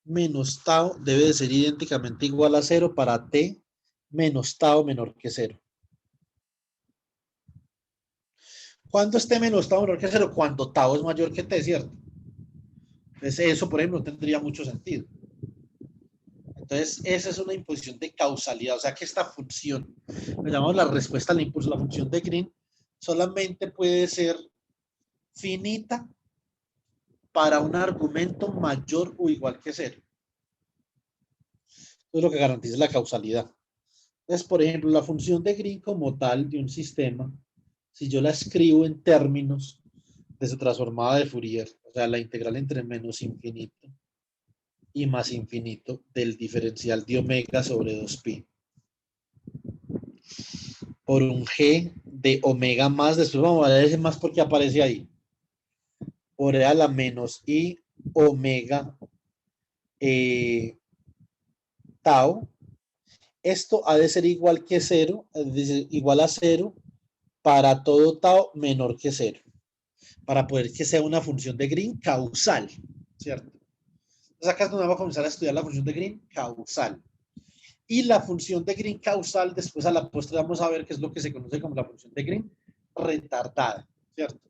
A: menos tau debe de ser idénticamente igual a 0 para t menos tau menor que 0. ¿Cuándo es t menos tau menor que 0? Cuando tau es mayor que t, ¿cierto? Entonces eso, por ejemplo, no tendría mucho sentido. Entonces, esa es una imposición de causalidad. O sea que esta función, le llamamos la respuesta al impulso, la función de Green, solamente puede ser finita para un argumento mayor o igual que 0. Eso es lo que garantiza la causalidad. Entonces, por ejemplo, la función de Green como tal de un sistema, si yo la escribo en términos de su transformada de Fourier, o sea, la integral entre menos infinito y más infinito del diferencial de omega sobre 2pi por un g de omega más, después vamos a ver ese más porque aparece ahí, por e a la menos i omega tau. Esto ha de ser igual que 0, es decir, igual a 0 para todo tau menor que 0, para poder que sea una función de Green causal, ¿cierto? Entonces acá es donde vamos a comenzar a estudiar la función de Green causal. Y la función de Green causal, después a la postre vamos a ver qué es lo que se conoce como la función de Green retardada, ¿cierto?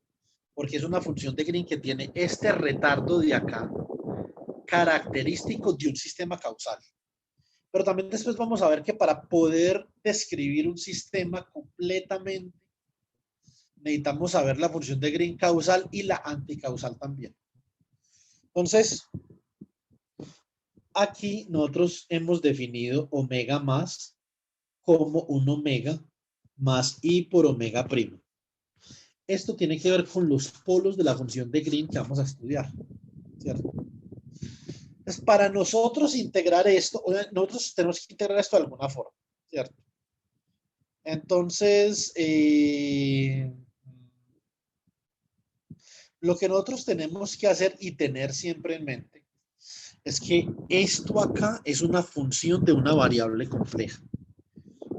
A: Porque es una función de Green que tiene este retardo de acá, característico de un sistema causal. Pero también después vamos a ver que para poder describir un sistema completamente, necesitamos saber la función de Green causal y la anticausal también. Entonces, aquí nosotros hemos definido omega más como un omega más i por omega primo. Esto tiene que ver con los polos de la función de Green que vamos a estudiar, ¿cierto? Entonces, para nosotros integrar esto, nosotros tenemos que integrar esto de alguna forma, ¿cierto? Entonces, lo que nosotros tenemos que hacer y tener siempre en mente es que esto acá es una función de una variable compleja.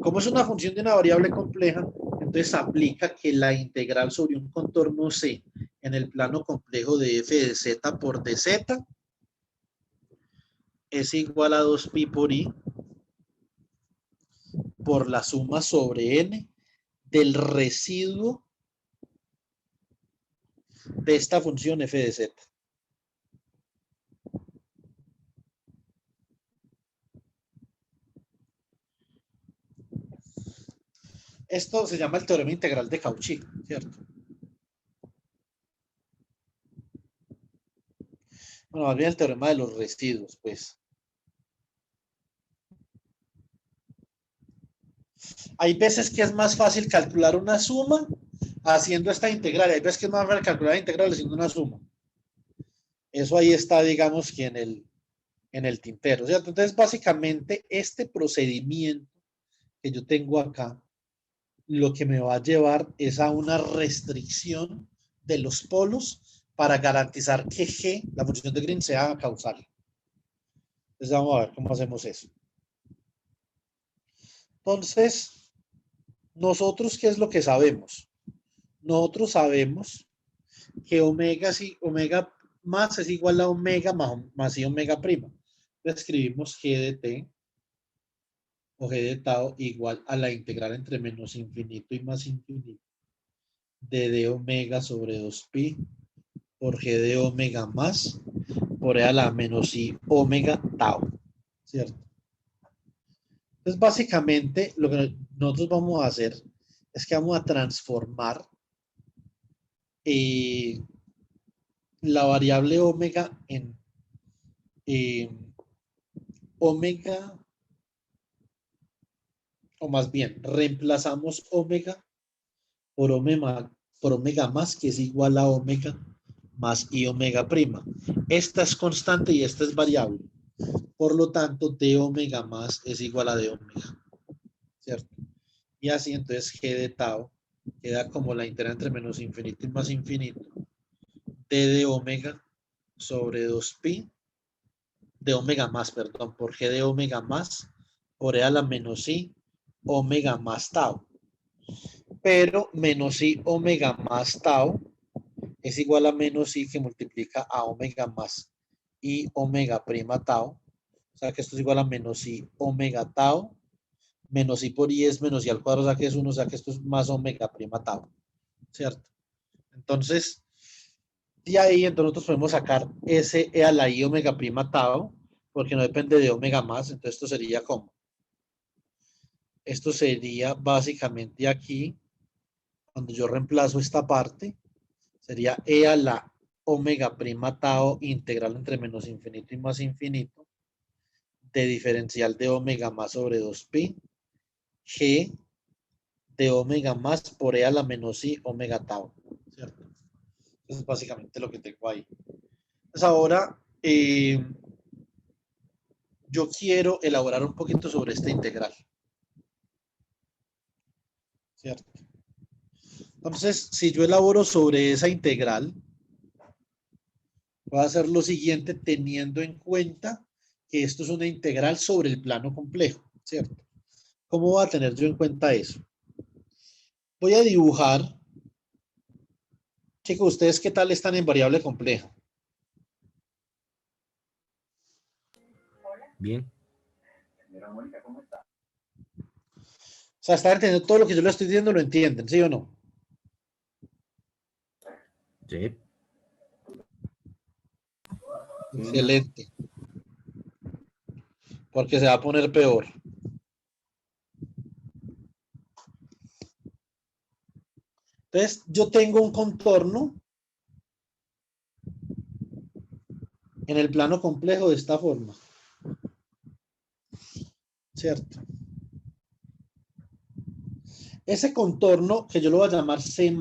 A: Como es una función de una variable compleja, entonces aplica que la integral sobre un contorno C en el plano complejo de f de z por dz es igual a 2pi por i por la suma sobre n del residuo de esta función f de z. Esto se llama el teorema integral de Cauchy, ¿cierto? Bueno, más bien el teorema de los residuos, pues. Hay veces que es más fácil calcular una suma haciendo esta integral. Hay veces que es más fácil calcular la integral haciendo una suma. Eso ahí está, digamos, que en el tintero, ¿cierto? Entonces, básicamente, este procedimiento que yo tengo acá, lo que me va a llevar es a una restricción de los polos para garantizar que G, la función de Green, sea causal. Entonces, vamos a ver cómo hacemos eso. Entonces, nosotros, ¿qué es lo que sabemos? Nosotros sabemos que omega más es igual a omega más y omega prima. Entonces, escribimos G de T o G de tau igual a la integral entre menos infinito y más infinito de d omega sobre 2pi por G de omega más por E a la menos I omega tau, ¿cierto? Entonces, básicamente, lo que nosotros vamos a hacer es que vamos a transformar la variable omega en omega, o más bien, reemplazamos omega por omega más, que es igual a omega más I omega prima. Esta es constante y esta es variable. Por lo tanto, d omega más es igual a d omega, ¿cierto? Y así entonces G de tau queda como la integral entre menos infinito y más infinito de omega sobre 2pi de omega más, perdón, por G de omega más por E a la menos I omega más tau. Pero menos I omega más tau es igual a menos I que multiplica a omega más I omega prima tau. O sea que esto es igual a menos I omega tau. Menos I por I es menos I al cuadrado, o sea que es 1, o sea que esto es más omega prima tau. ¿Cierto? Entonces, de ahí entonces nosotros podemos sacar ese E a la I omega prima tau, porque no depende de omega más. Entonces esto sería como. Esto sería básicamente aquí, cuando yo reemplazo esta parte, sería E a la omega prima tau integral entre menos infinito y más infinito de diferencial de omega más sobre 2pi G de omega más por E a la menos I omega tau, ¿cierto? Eso es básicamente lo que tengo ahí. Pues ahora yo quiero elaborar un poquito sobre esta integral, ¿cierto? Entonces, si yo elaboro sobre esa integral, voy a hacer lo siguiente teniendo en cuenta que esto es una integral sobre el plano complejo, ¿cierto? ¿Cómo voy a tener yo en cuenta eso? Voy a dibujar. Chicos, ¿ustedes qué tal están en variable compleja?
D: Bien.
A: O sea, ¿están entendiendo todo lo que yo les estoy diciendo? ¿Lo entienden? ¿Sí o no?
D: Sí.
A: Excelente. Porque se va a poner peor. Entonces, yo tengo un contorno en el plano complejo de esta forma. ¿Cierto? Ese contorno, que yo lo voy a llamar C+,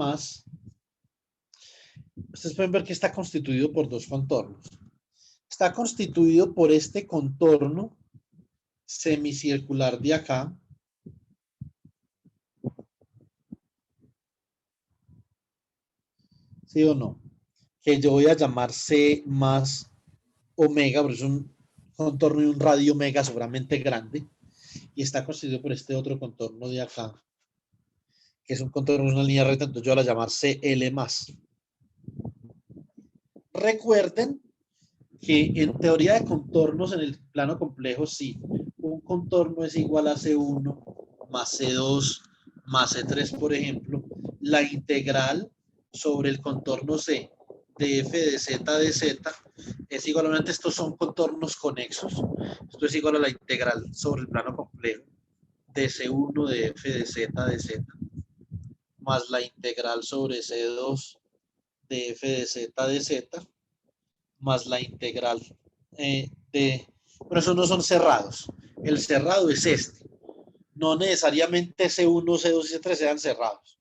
A: ustedes pueden ver que está constituido por dos contornos. Está constituido por este contorno semicircular de acá. ¿Sí o no? Que yo voy a llamar C más omega, pero es un contorno de un radio omega seguramente grande y está constituido por este otro contorno de acá, que es un contorno de una línea recta, entonces yo voy a llamar CL más. Recuerden que en teoría de contornos en el plano complejo, sí, un contorno es igual a C1 más C2 más C3, por ejemplo, la integral sobre el contorno C de f de z es igual a, estos son contornos conexos, esto es igual a la integral sobre el plano complejo de C1 de f de z más la integral sobre C2 de f de z más la integral pero esos no son cerrados. El cerrado es este. No necesariamente C1, C2 y C3 sean cerrados,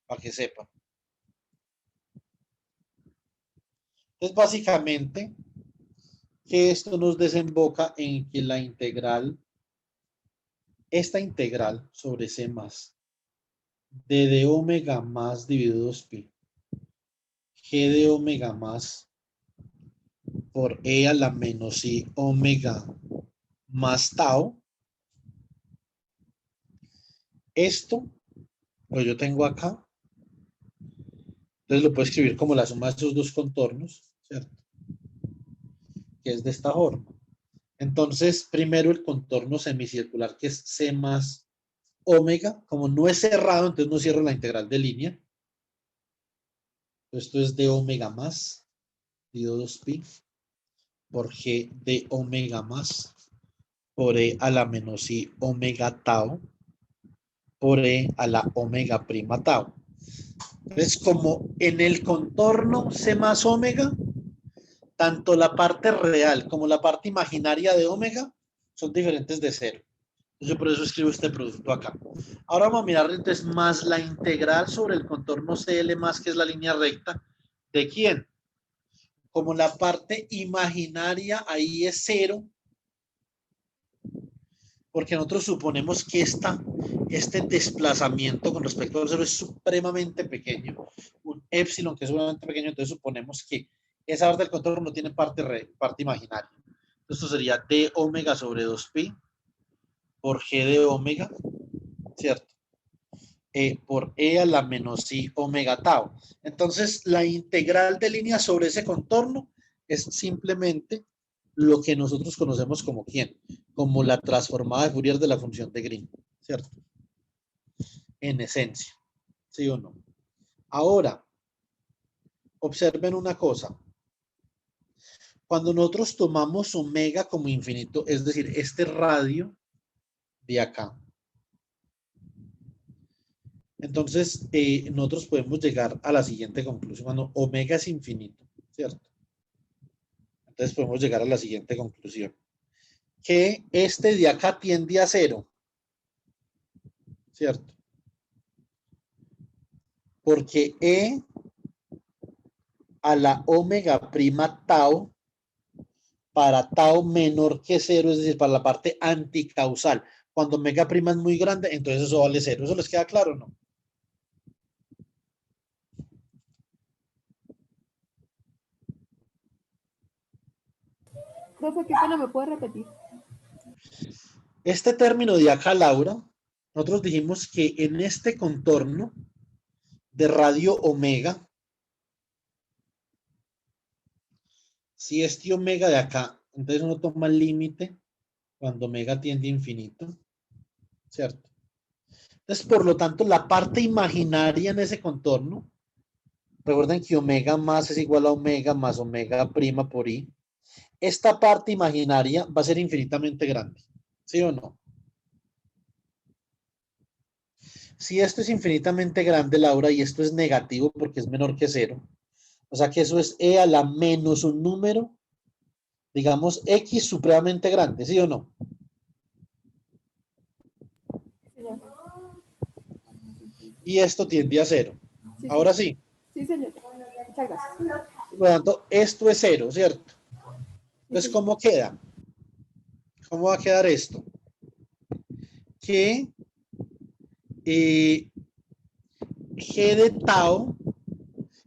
A: para que sepan. Entonces, básicamente, que esto nos desemboca en que la integral, esta integral sobre C más, de d omega más dividido 2pi, g de omega más por e a la menos i omega más tau. Esto lo yo tengo acá. Entonces lo puedo escribir como la suma de esos dos contornos, ¿cierto? Que es de esta forma. Entonces, primero el contorno semicircular, que es C más omega. Como no es cerrado, entonces no cierro la integral de línea. Esto es de omega más, dividido 2pi, por g de omega más, por e a la menos i omega tau, por e a la omega prima tau. Entonces, como en el contorno C más omega, tanto la parte real como la parte imaginaria de omega son diferentes de cero. Yo por eso escribo este producto acá. Ahora vamos a mirar entonces más la integral sobre el contorno CL más, que es la línea recta. ¿De quién? Como la parte imaginaria ahí es cero, porque nosotros suponemos que este desplazamiento con respecto al cero es supremamente pequeño, un épsilon que es sumamente pequeño, entonces suponemos que esa parte del contorno no tiene parte imaginaria. Esto sería d omega sobre 2pi por g de omega, ¿cierto? Por e a la menos i omega tau. Entonces, la integral de línea sobre ese contorno es simplemente lo que nosotros conocemos como ¿quién? Como la transformada de Fourier de la función de Green, ¿cierto? En esencia, ¿sí o no? Ahora, observen una cosa. Cuando nosotros tomamos omega como infinito, es decir, este radio de acá, entonces nosotros podemos llegar a la siguiente conclusión. Cuando omega es infinito, ¿cierto? Entonces podemos llegar a la siguiente conclusión. Que este de acá tiende a cero, ¿cierto? Porque e a la omega prima tau para tau menor que cero, es decir, para la parte anticausal. Cuando omega prima es muy grande, entonces eso vale cero. ¿Eso les queda claro o no?
C: Profe, qué pena, ¿me puede repetir?
A: Este término de acá, Laura, nosotros dijimos que en este contorno de radio omega, si este omega de acá, entonces uno toma el límite cuando omega tiende a infinito, ¿cierto? Entonces, por lo tanto, la parte imaginaria en ese contorno, recuerden que omega más es igual a omega más omega prima por i. Esta parte imaginaria va a ser infinitamente grande, ¿sí o no? Si esto es infinitamente grande, Laura, y esto es negativo porque es menor que cero, o sea que eso es e a la menos un número, digamos, x supremamente grande, ¿sí o no?
C: Señor.
A: Y esto tiende a cero.
C: Sí,
A: Ahora sí.
C: sí, señor. Muchas gracias.
A: Por lo tanto, esto es cero, ¿cierto? Entonces,
C: Sí,
A: ¿cómo queda? ¿Cómo va a quedar esto? Que g de tau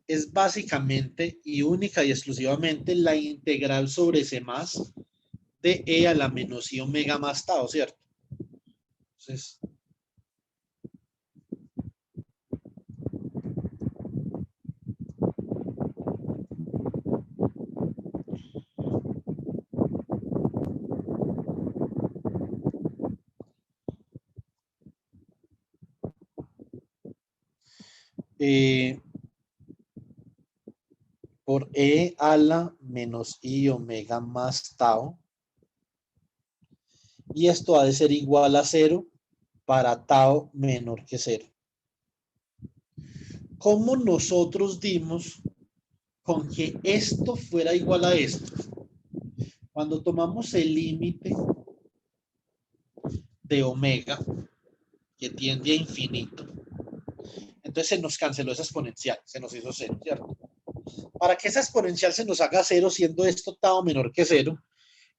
A: es básicamente y única y exclusivamente la integral sobre C más de E a la menos I omega más tau, ¿cierto? Entonces, por E a la menos I omega más tau. Y esto ha de ser igual a 0 para tau menor que 0. ¿Cómo nosotros dimos con que esto fuera igual a esto? Cuando tomamos el límite de omega, que tiende a infinito, entonces se nos canceló esa exponencial, se nos hizo 0, ¿cierto? Para que esa exponencial se nos haga 0, siendo esto tau menor que 0,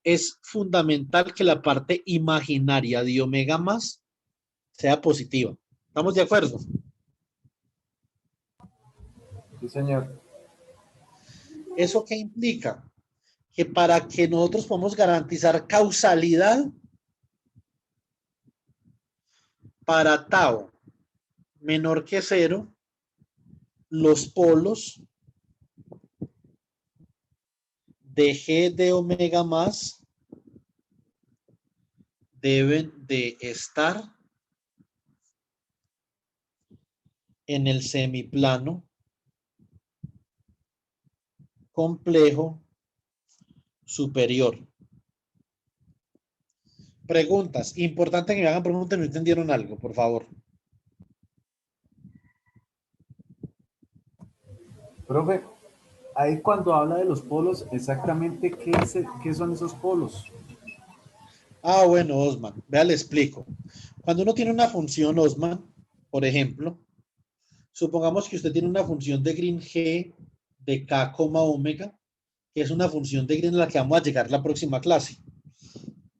A: es fundamental que la parte imaginaria de omega más sea positiva. ¿Estamos de acuerdo?
B: Sí, señor.
A: ¿Eso qué implica? Que para que nosotros podamos garantizar causalidad para tau menor que 0, los polos de G de omega más deben de estar en el semiplano complejo superior. Preguntas. Importante que me hagan preguntas, no entendieron algo, por favor.
B: Profe, ahí cuando habla de los polos, exactamente qué son esos polos.
A: Ah, bueno, Osman, vea, le explico. Cuando uno tiene una función Osman, por ejemplo, supongamos que usted tiene una función de Green G de K, omega, que es una función de Green a la que vamos a llegar la próxima clase.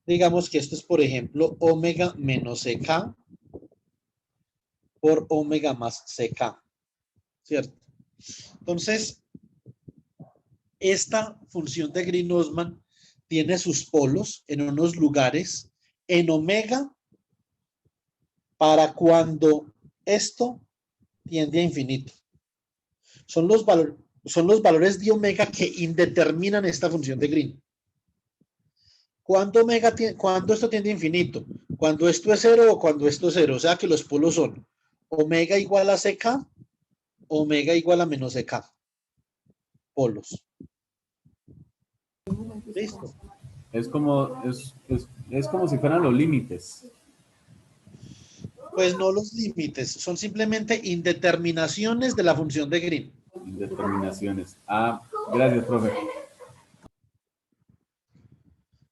A: Digamos que esto es, por ejemplo, omega menos CK por omega más CK, ¿cierto? Entonces, esta función de Green-Osman tiene sus polos en unos lugares en omega para cuando esto tiende a infinito. Son los valores de omega que indeterminan esta función de Green. ¿Cuándo esto tiende a infinito? Cuando esto es 0 o cuando esto es 0. O sea que los polos son omega igual a CK, omega igual a menos CK. Polos. Listo.
B: Es como si fueran los límites.
A: Pues no los límites, son simplemente indeterminaciones de la función de Green.
B: Determinaciones. Ah, gracias, profe.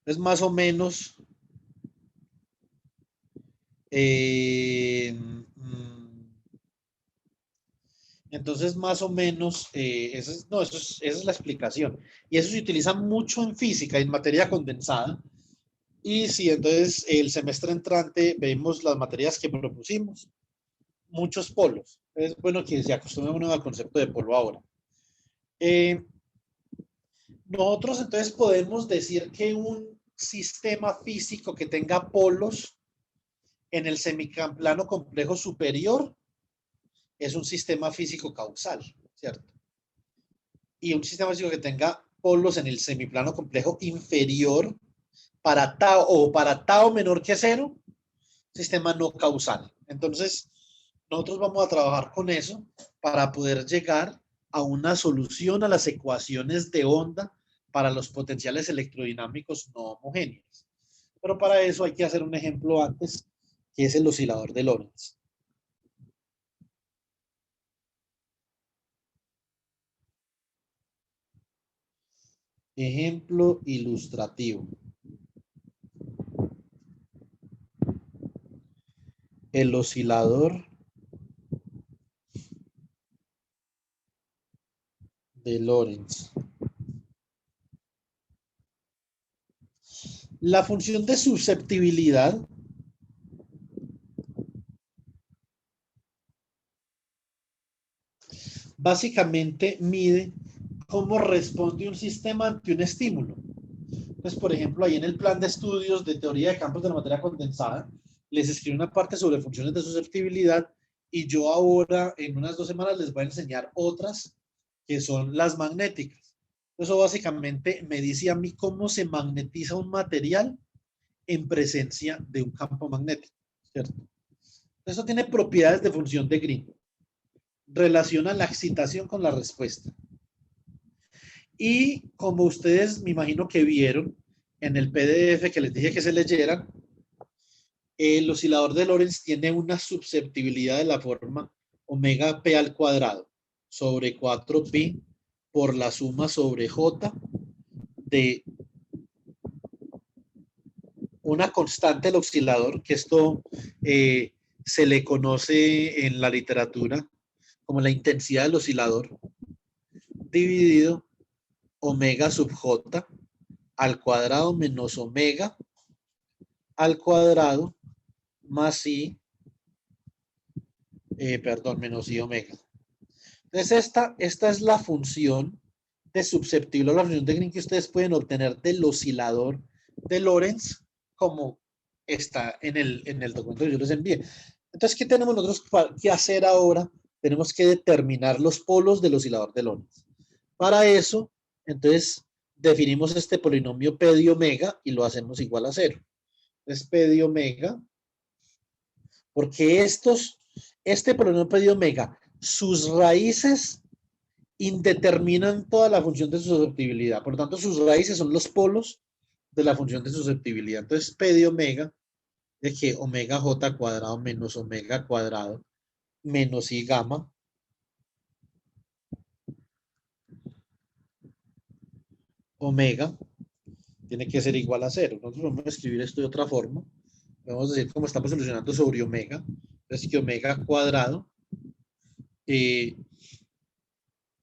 A: Es más o menos entonces más o menos esa es la explicación. Y eso se utiliza mucho en física, en materia condensada. Y si entonces el semestre entrante vemos las materias que propusimos, muchos polos. Es bueno que se acostumbre uno al concepto de polo ahora. Nosotros entonces podemos decir que un sistema físico que tenga polos en el semiplano complejo superior es un sistema físico causal, ¿cierto? Y un sistema físico que tenga polos en el semiplano complejo inferior para tau menor que 0, sistema no causal. Entonces, nosotros vamos a trabajar con eso para poder llegar a una solución a las ecuaciones de onda para los potenciales electrodinámicos no homogéneos. Pero para eso hay que hacer un ejemplo antes, que es el oscilador de Lorentz. Ejemplo ilustrativo. El oscilador de Lorentz. La función de susceptibilidad básicamente mide cómo responde un sistema ante un estímulo. Entonces, por ejemplo, ahí en el plan de estudios de teoría de campos de la materia condensada, les escribí una parte sobre funciones de susceptibilidad y yo ahora, en unas 2 semanas, les voy a enseñar otras que son las magnéticas. Eso básicamente me dice a mí cómo se magnetiza un material en presencia de un campo magnético, ¿cierto? Eso tiene propiedades de función de Green. Relaciona la excitación con la respuesta. Y como ustedes me imagino que vieron en el PDF que les dije que se leyeran, el oscilador de Lorentz tiene una susceptibilidad de la forma omega p al cuadrado sobre 4pi por la suma sobre j de una constante del oscilador, que esto se le conoce en la literatura como la intensidad del oscilador, dividido omega sub j al cuadrado menos omega al cuadrado más i, menos i omega. Entonces esta es la función de susceptible, la función de Green que ustedes pueden obtener del oscilador de Lorentz, como está en el documento que yo les envié. Entonces, ¿qué tenemos nosotros que hacer ahora? Tenemos que determinar los polos del oscilador de Lorentz. Para eso, entonces, definimos este polinomio P de omega y lo hacemos igual a 0. Entonces, P de omega, porque este polinomio P de omega, sus raíces indeterminan toda la función de susceptibilidad. Por lo tanto, sus raíces son los polos de la función de susceptibilidad. Entonces, P de omega es que omega j cuadrado menos omega cuadrado menos i gamma omega tiene que ser igual a 0. Nosotros vamos a escribir esto de otra forma. Vamos a decir cómo estamos solucionando sobre omega. Entonces, que omega cuadrado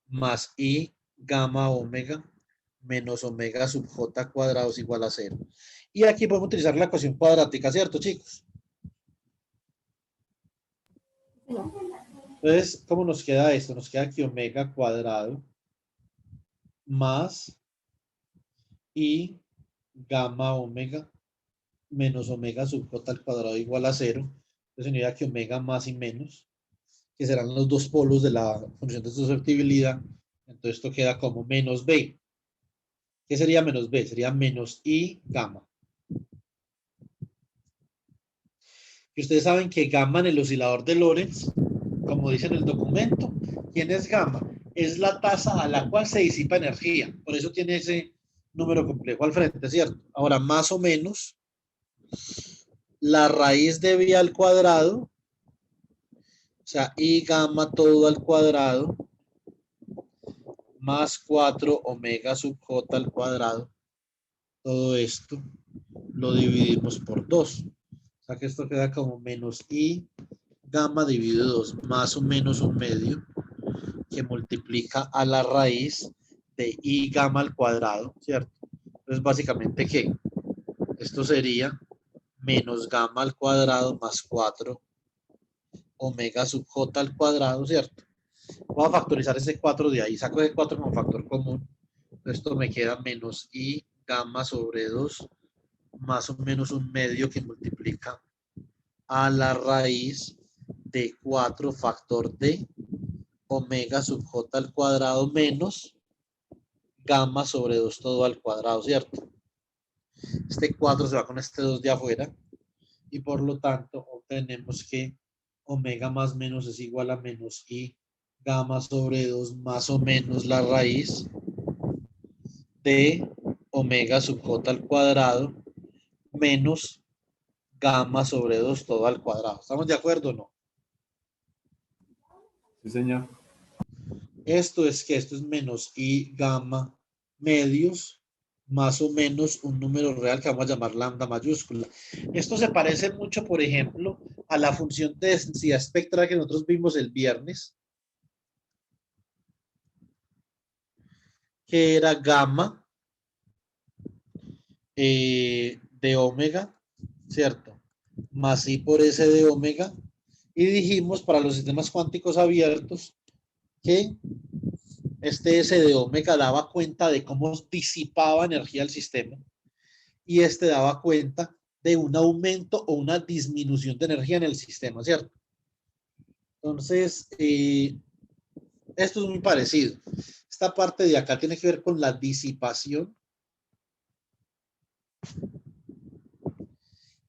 A: más i gamma omega menos omega sub j cuadrado es igual a 0. Y aquí podemos utilizar la ecuación cuadrática, ¿cierto, chicos? Entonces, ¿cómo nos queda esto? Nos queda que omega cuadrado más i gamma omega menos omega sub j al cuadrado igual a 0. Entonces significa que omega más y menos, que serán los dos polos de la función de susceptibilidad. Entonces esto queda como menos b. ¿Qué sería menos b? Sería menos i gamma. Y ustedes saben que gamma en el oscilador de Lorentz, como dice en el documento, ¿quién es gamma? Es la tasa a la cual se disipa energía. Por eso tiene ese número complejo al frente, ¿cierto? Ahora, más o menos, la raíz de b al cuadrado, o sea, i gamma todo al cuadrado, más 4 omega sub j al cuadrado. Todo esto lo dividimos por 2. O sea que esto queda como menos i gamma dividido 2, más o menos un medio, que multiplica a la raíz de i gamma al cuadrado, ¿cierto? Entonces, básicamente, ¿qué? Esto sería menos gamma al cuadrado más 4 omega sub j al cuadrado, ¿cierto? Voy a factorizar ese 4 de ahí, saco ese 4 como factor común. Esto me queda menos i gamma sobre 2, más o menos un medio que multiplica a la raíz de 4 factor de omega sub j al cuadrado menos gamma sobre 2 todo al cuadrado, ¿cierto? Este 4 se va con este 2 de afuera y por lo tanto obtenemos que omega más menos es igual a menos i gamma sobre 2 más o menos la raíz de omega sub j al cuadrado menos gamma sobre 2 todo al cuadrado. ¿Estamos de acuerdo o no?
B: Sí, señor.
A: Esto es menos i gamma medios más o menos un número real que vamos a llamar lambda mayúscula. Esto se parece mucho, por ejemplo, a la función de densidad espectral que nosotros vimos el viernes, que era gamma de omega, ¿cierto? Más i por s de omega. Y dijimos para los sistemas cuánticos abiertos que este S de omega daba cuenta de cómo disipaba energía el sistema. y este daba cuenta de un aumento o una disminución de energía en el sistema, ¿cierto? Entonces, esto es muy parecido. Esta parte de acá tiene que ver con la disipación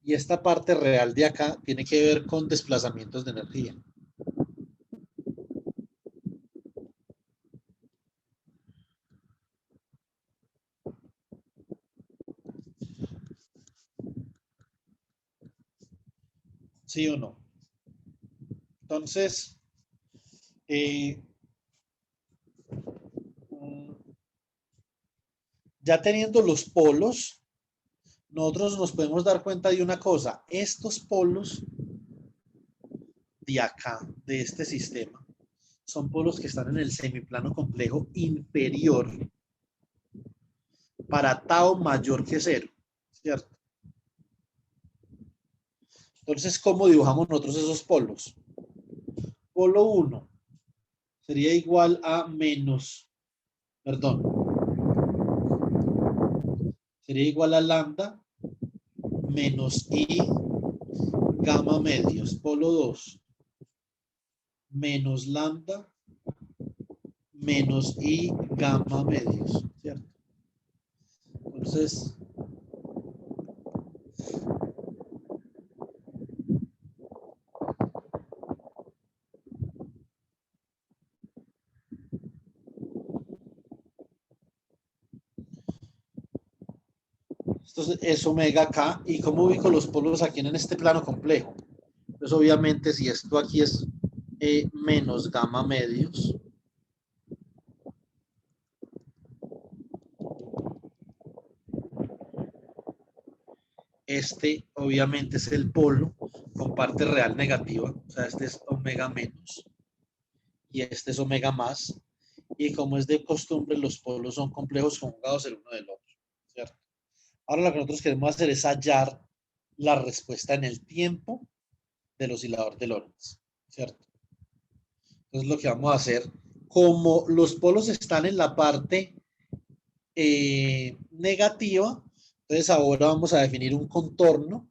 A: y esta parte real de acá tiene que ver con desplazamientos de energía. ¿Sí o no? Entonces, ya teniendo los polos, nosotros nos podemos dar cuenta de una cosa. Estos polos de acá, de este sistema, son polos que están en el semiplano complejo inferior para tau mayor que 0, ¿cierto? Entonces, ¿cómo dibujamos nosotros esos polos? Polo 1 sería igual a menos, perdón, sería igual a lambda menos I gamma medios. Polo 2 menos lambda menos I gamma medios, ¿cierto? Entonces, esto es omega K. ¿Y cómo ubico los polos aquí en este plano complejo? Pues obviamente si esto aquí es menos gamma medios, este obviamente es el polo con parte real negativa, o sea, este es omega menos y este es omega más, y como es de costumbre, los polos son complejos conjugados el uno del otro, ¿cierto? Ahora lo que nosotros queremos hacer es hallar la respuesta en el tiempo del oscilador de Lorentz, ¿cierto? Entonces lo que vamos a hacer, como los polos están en la parte negativa, entonces ahora vamos a definir un contorno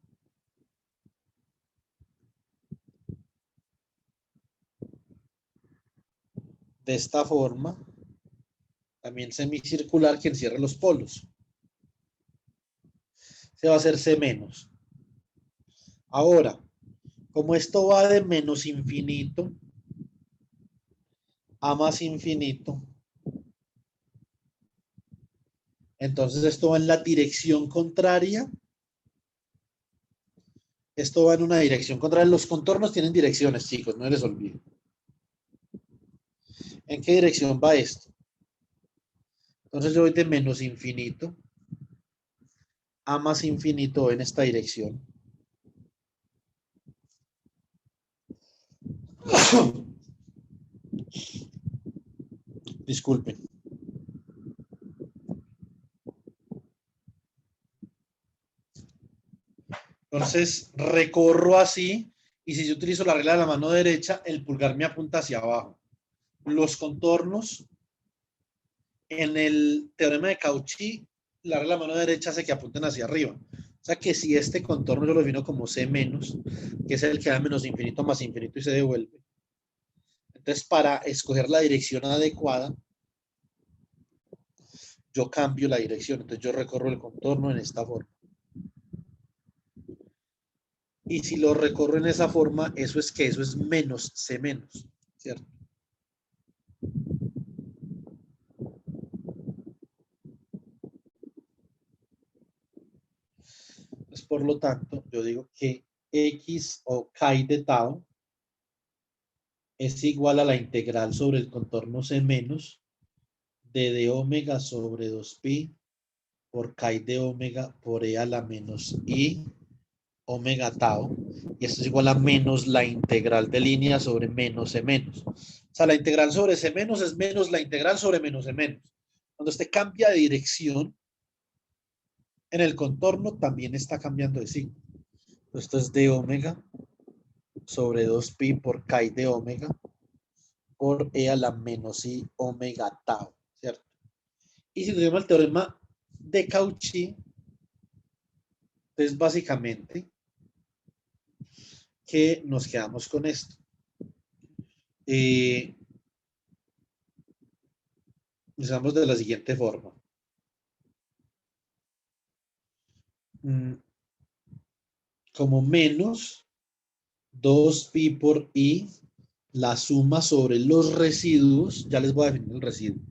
A: de esta forma, también semicircular, que encierra los polos. Se va a hacer C menos. Ahora, como esto va de menos infinito a más infinito, entonces esto va en la dirección contraria. Esto va en una dirección contraria. Los contornos tienen direcciones, chicos, no les olviden. ¿En qué dirección va esto? Entonces yo voy de menos infinito a más infinito en esta dirección. Disculpen. Entonces recorro así y si yo utilizo la regla de la mano derecha, el pulgar me apunta hacia abajo. Los contornos en el teorema de Cauchy, la regla de la mano derecha hace que apunten hacia arriba. O sea que si este contorno yo lo defino como C menos, que es el que da menos infinito más infinito y se devuelve. Entonces para escoger la dirección adecuada, yo cambio la dirección. Entonces yo recorro el contorno en esta forma. Y si lo recorro en esa forma, eso es que eso es menos C menos, ¿cierto? Pues por lo tanto, yo digo que X o Chi de tau es igual a la integral sobre el contorno C menos de d omega sobre 2pi por Chi de omega por E a la menos I omega tau. Y esto es igual a menos la integral de línea sobre menos C menos. O sea, la integral sobre C menos es menos la integral sobre menos C menos. Cuando usted cambia de dirección en el contorno, también está cambiando de signo. Esto es d omega sobre 2pi por Chi de omega por E a la menos I omega tau, ¿cierto? Y si tenemos el teorema de Cauchy, Entonces, básicamente, ¿qué nos quedamos con esto? Usamos de la siguiente forma. Como menos 2pi por i, la suma sobre los residuos, ya les voy a definir el residuo,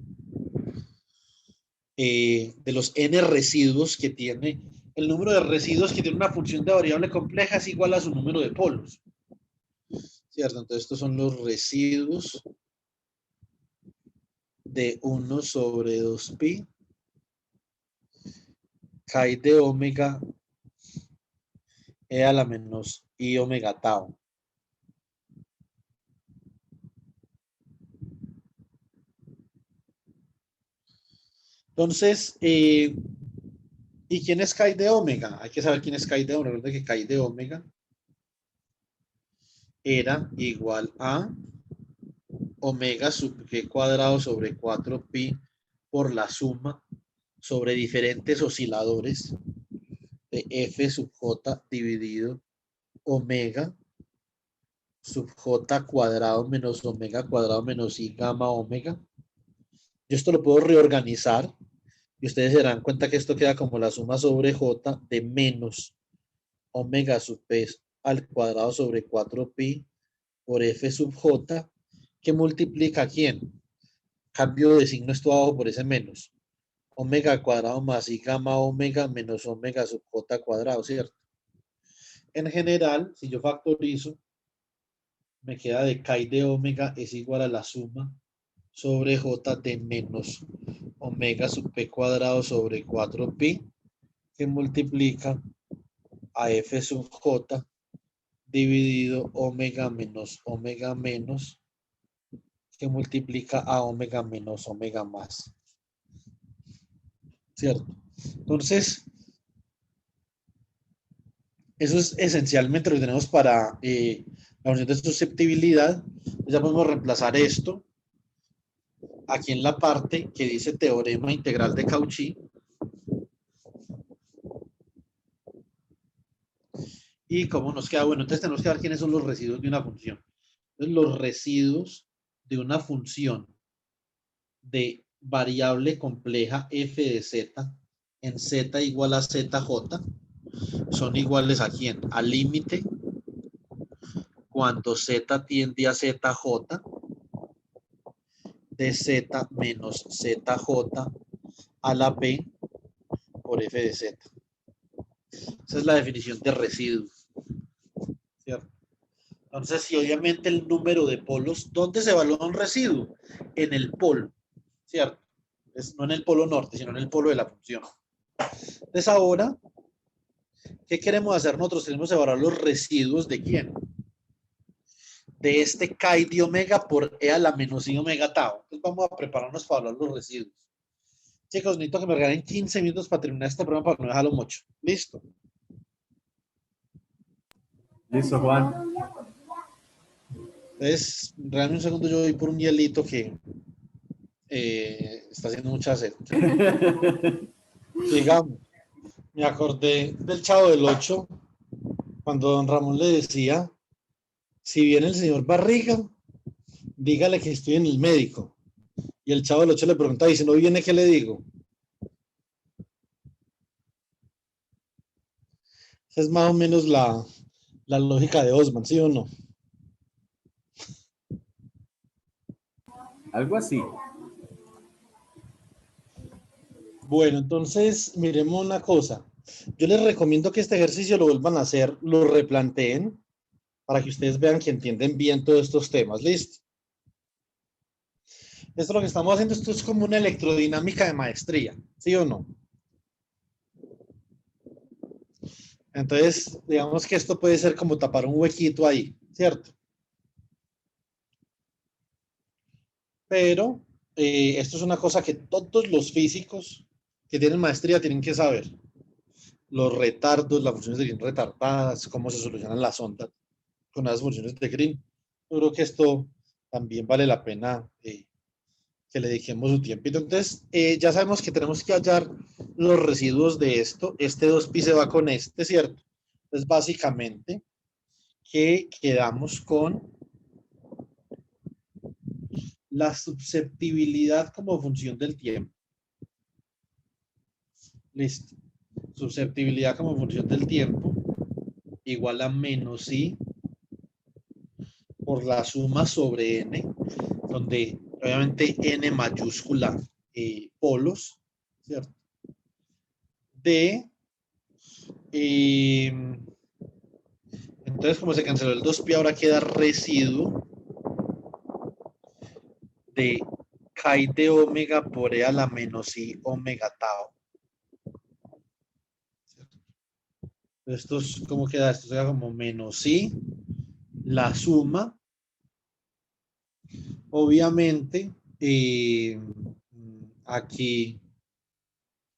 A: de los n residuos que tiene, el número de residuos que tiene una función de variable compleja es igual a su número de polos. ¿Cierto? Entonces estos son los residuos de 1 sobre 2pi, chi de omega e a la menos i omega tau. Entonces, ¿y quién es chi de omega? Hay que saber quién es chi de omega. Recuerden que chi de omega era igual a omega sub g cuadrado sobre 4pi por la suma sobre diferentes osciladores de f sub j dividido omega sub j cuadrado menos omega cuadrado menos i gamma omega. Yo esto lo puedo reorganizar y ustedes se darán cuenta que esto queda como la suma sobre j de menos omega sub p al cuadrado sobre 4pi por f sub j, que multiplica ¿a quién? Cambio de signo esto abajo por ese menos. Omega al cuadrado más i gamma omega menos omega sub j cuadrado, ¿cierto? En general, si yo factorizo, me queda de chi de omega es igual a la suma sobre j de menos omega sub p cuadrado sobre 4pi, que multiplica a f sub j dividido omega menos, que multiplica a omega menos omega más. ¿Cierto? Entonces, eso es esencialmente lo que tenemos para la función de susceptibilidad. Ya podemos reemplazar esto aquí en la parte que dice teorema integral de Cauchy. ¿Y cómo nos queda? Bueno, entonces tenemos que ver quiénes son los residuos de una función. Entonces, los residuos de una función de variable compleja f de z en z igual a zj son iguales ¿a quién? Al límite cuando z tiende a zj de z menos zj a la p por f de z. Esa es la definición de residuo. ¿Cierto? Entonces, si obviamente el número de polos, ¿dónde se evalúa un residuo? En el polo, ¿cierto? No en el polo norte, sino en el polo de la función. Entonces ahora, ¿qué queremos hacer nosotros? Tenemos que evaluar los residuos ¿de quién? De este chi de omega por e a la menos i omega tau. Entonces vamos a prepararnos para evaluar los residuos. Chicos, necesito que me regalen 15 minutos para terminar este programa para no dejarlo mucho. ¿Listo?
B: Listo, Juan.
A: Entonces, regálame un segundo, yo voy por un hielito que está haciendo mucha sed. Digamos, me acordé del Chavo del 8, cuando don Ramón le decía, si viene el señor Barriga, dígale que estoy en el médico. Y el Chavo del 8 le preguntaba, y si no viene, ¿qué le digo? Esa es más o menos la lógica de Osman, ¿sí o no?
B: Algo así.
A: Bueno, entonces miremos una cosa. Yo les recomiendo que este ejercicio lo vuelvan a hacer, lo replanteen, para que ustedes vean que entienden bien todos estos temas. ¿Listo? Esto es lo que estamos haciendo, esto es como una electrodinámica de maestría, ¿sí o no? Entonces, digamos que esto puede ser como tapar un huequito ahí, ¿cierto? Pero esto es una cosa que todos los físicos que tienen maestría tienen que saber. Los retardos, las funciones de Green retardadas, cómo se solucionan las ondas con las funciones de Green. Yo creo que esto también vale la pena que le dediquemos su tiempo. Entonces, ya sabemos que tenemos que hallar los residuos de esto. Este 2pi se va con este, ¿cierto? Entonces, básicamente, que quedamos con la susceptibilidad como función del tiempo. Listo. Susceptibilidad como función del tiempo igual a menos i por la suma sobre n, donde obviamente n mayúscula polos, ¿cierto? De, entonces como se canceló el 2pi, ahora queda residuo de chi de omega por e a la menos i omega tau. ¿Cierto? Esto es, ¿cómo queda? Esto queda como menos i, la suma, obviamente, aquí.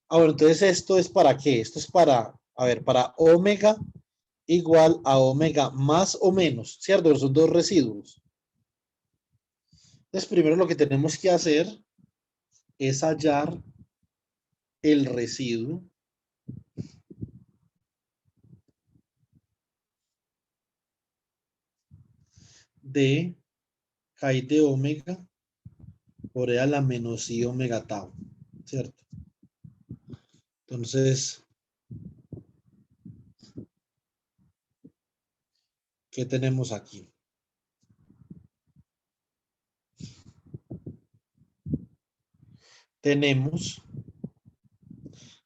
A: Bueno, entonces esto es para qué? Esto es para, a ver, para omega igual a omega más o menos, ¿cierto? Son dos residuos. Entonces, primero lo que tenemos que hacer es hallar el residuo de chi de omega por e a la menos i omega tau, ¿cierto? Entonces, ¿qué tenemos aquí? Tenemos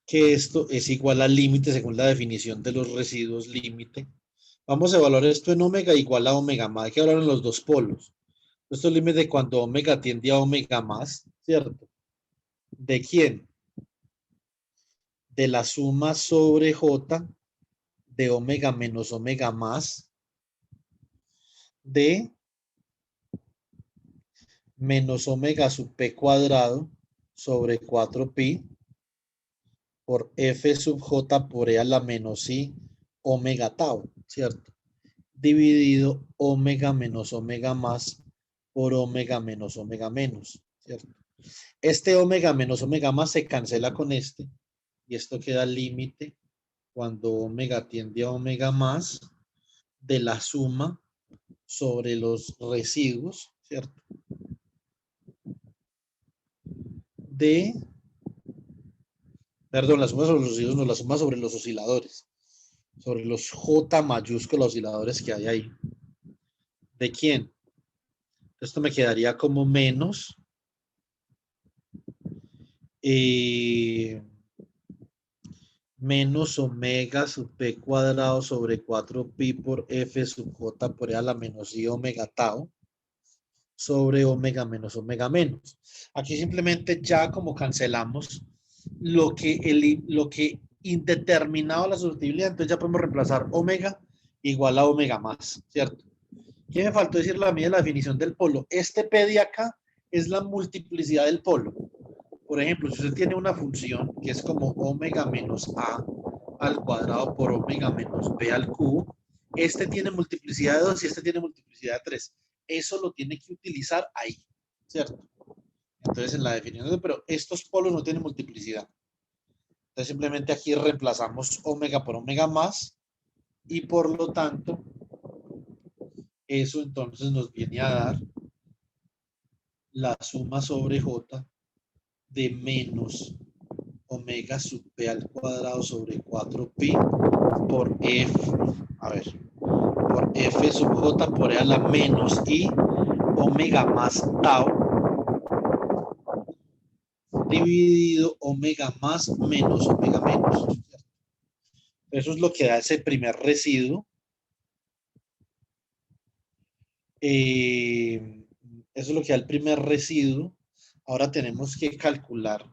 A: que esto es igual al límite según la definición de los residuos límite. Vamos a evaluar esto en omega igual a omega más. Hay que hablar en los dos polos. Esto es el límite cuando omega tiende a omega más, ¿cierto? ¿De quién? De la suma sobre j de omega menos omega más de menos omega sub p cuadrado sobre 4pi por f sub j por e a la menos i omega tau, ¿cierto? Dividido omega menos omega más por omega menos omega menos, ¿cierto? Este omega menos omega más se cancela con este y esto queda al límite cuando omega tiende a omega más de la suma sobre los residuos, ¿cierto? De, perdón, la suma sobre los residuos, no, la suma sobre los osciladores, sobre los J mayúsculos osciladores que hay ahí. ¿De quién? Esto me quedaría como menos menos omega sub p cuadrado sobre 4pi por f sub j por e a la menos i omega tau sobre omega menos omega menos. Aquí simplemente ya como cancelamos lo que indeterminado la susceptibilidad, entonces ya podemos reemplazar omega igual a omega más, ¿cierto? ¿Qué me faltó decir la mía de la definición del polo? Este P de acá es la multiplicidad del polo. Por ejemplo, si usted tiene una función que es como omega menos a al cuadrado por omega menos b al cubo, este tiene multiplicidad de 2 y este tiene multiplicidad de 3. Eso lo tiene que utilizar ahí, ¿cierto? Entonces en la definición, pero estos polos no tienen multiplicidad. Entonces simplemente aquí reemplazamos omega por omega más y por lo tanto eso entonces nos viene a dar la suma sobre j de menos omega sub p al cuadrado sobre 4pi por f, a ver, por f sub j por e a la menos i omega más tau dividido omega más menos omega menos. Eso es lo que da ese primer residuo. Eso es lo que da el primer residuo. Ahora tenemos que calcular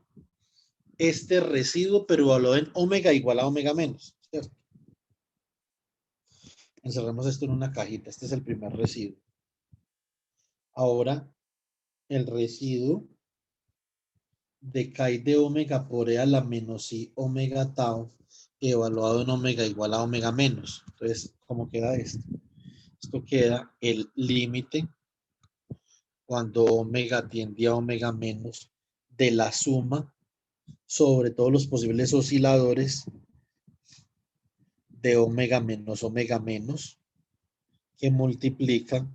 A: este residuo, pero evaluado en omega igual a omega menos, ¿cierto? Encerramos esto en una cajita. Este es el primer residuo. Ahora, el residuo de chi de omega por e a la menos i omega tau evaluado en omega igual a omega menos. Entonces, ¿cómo queda esto? Esto queda el límite cuando omega tiende a omega menos de la suma sobre todos los posibles osciladores de omega menos, que multiplica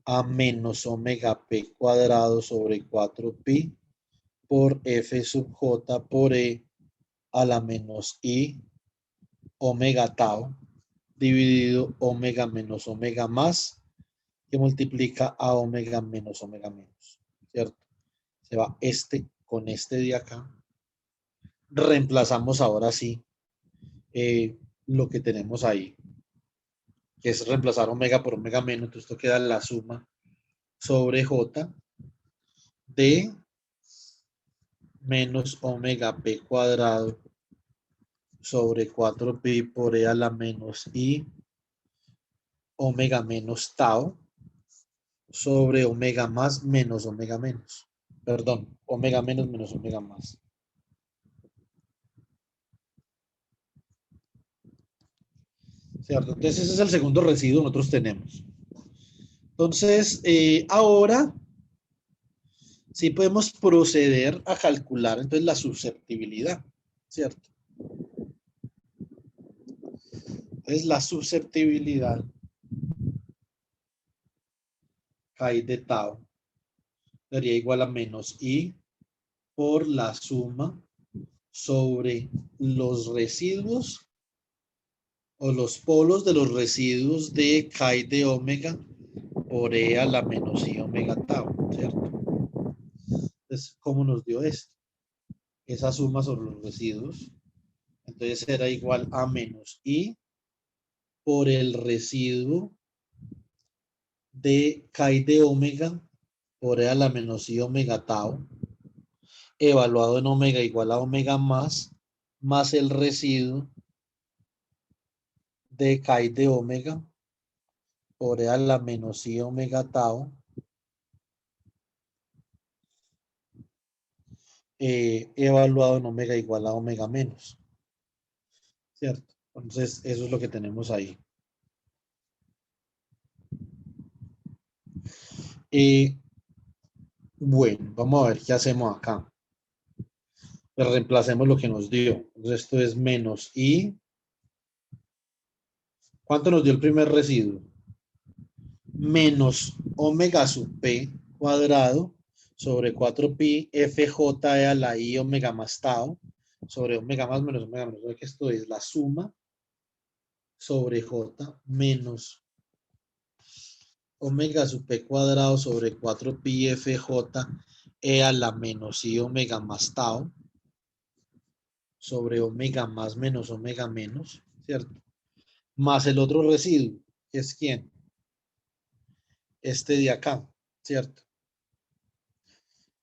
A: a menos omega p cuadrado sobre 4pi por f sub j por e a la menos i omega tau dividido omega menos omega más, que multiplica a omega menos, ¿cierto? Se va este con este de acá. Reemplazamos ahora sí lo que tenemos ahí, que es reemplazar omega por omega menos. Entonces esto queda la suma sobre j de menos omega p cuadrado sobre 4pi por e a la menos i omega menos tau sobre omega más menos omega menos. Perdón, omega menos menos omega más. ¿Cierto? Entonces ese es el segundo residuo que nosotros tenemos. Entonces, ahora sí podemos proceder a calcular entonces la susceptibilidad, ¿cierto? Entonces la susceptibilidad Chi de tau sería igual a menos i por la suma sobre los residuos o los polos de los residuos de Chi de omega por e a la menos i omega tau, ¿cierto? Entonces, ¿cómo nos dio esto? Esa suma sobre los residuos. Entonces era igual a menos i por el residuo de Chi de omega por e a la menos i omega tau, evaluado en omega igual a omega más el residuo de Chi de omega por e a la menos i omega tau, evaluado en omega igual a omega menos, ¿cierto? Entonces, eso es lo que tenemos ahí. Bueno, vamos a ver qué hacemos acá. Pues reemplacemos lo que nos dio. Entonces, esto es menos i. ¿Cuánto nos dio el primer residuo? Menos omega sub p cuadrado sobre 4pi fj a la i omega más tau sobre omega más menos omega menos. Que esto es la suma sobre j menos omega sub p cuadrado sobre 4pi fj e a la menos i omega más tau sobre omega más menos omega menos, ¿cierto? Más el otro residuo, que es ¿quién? Este de acá, ¿cierto?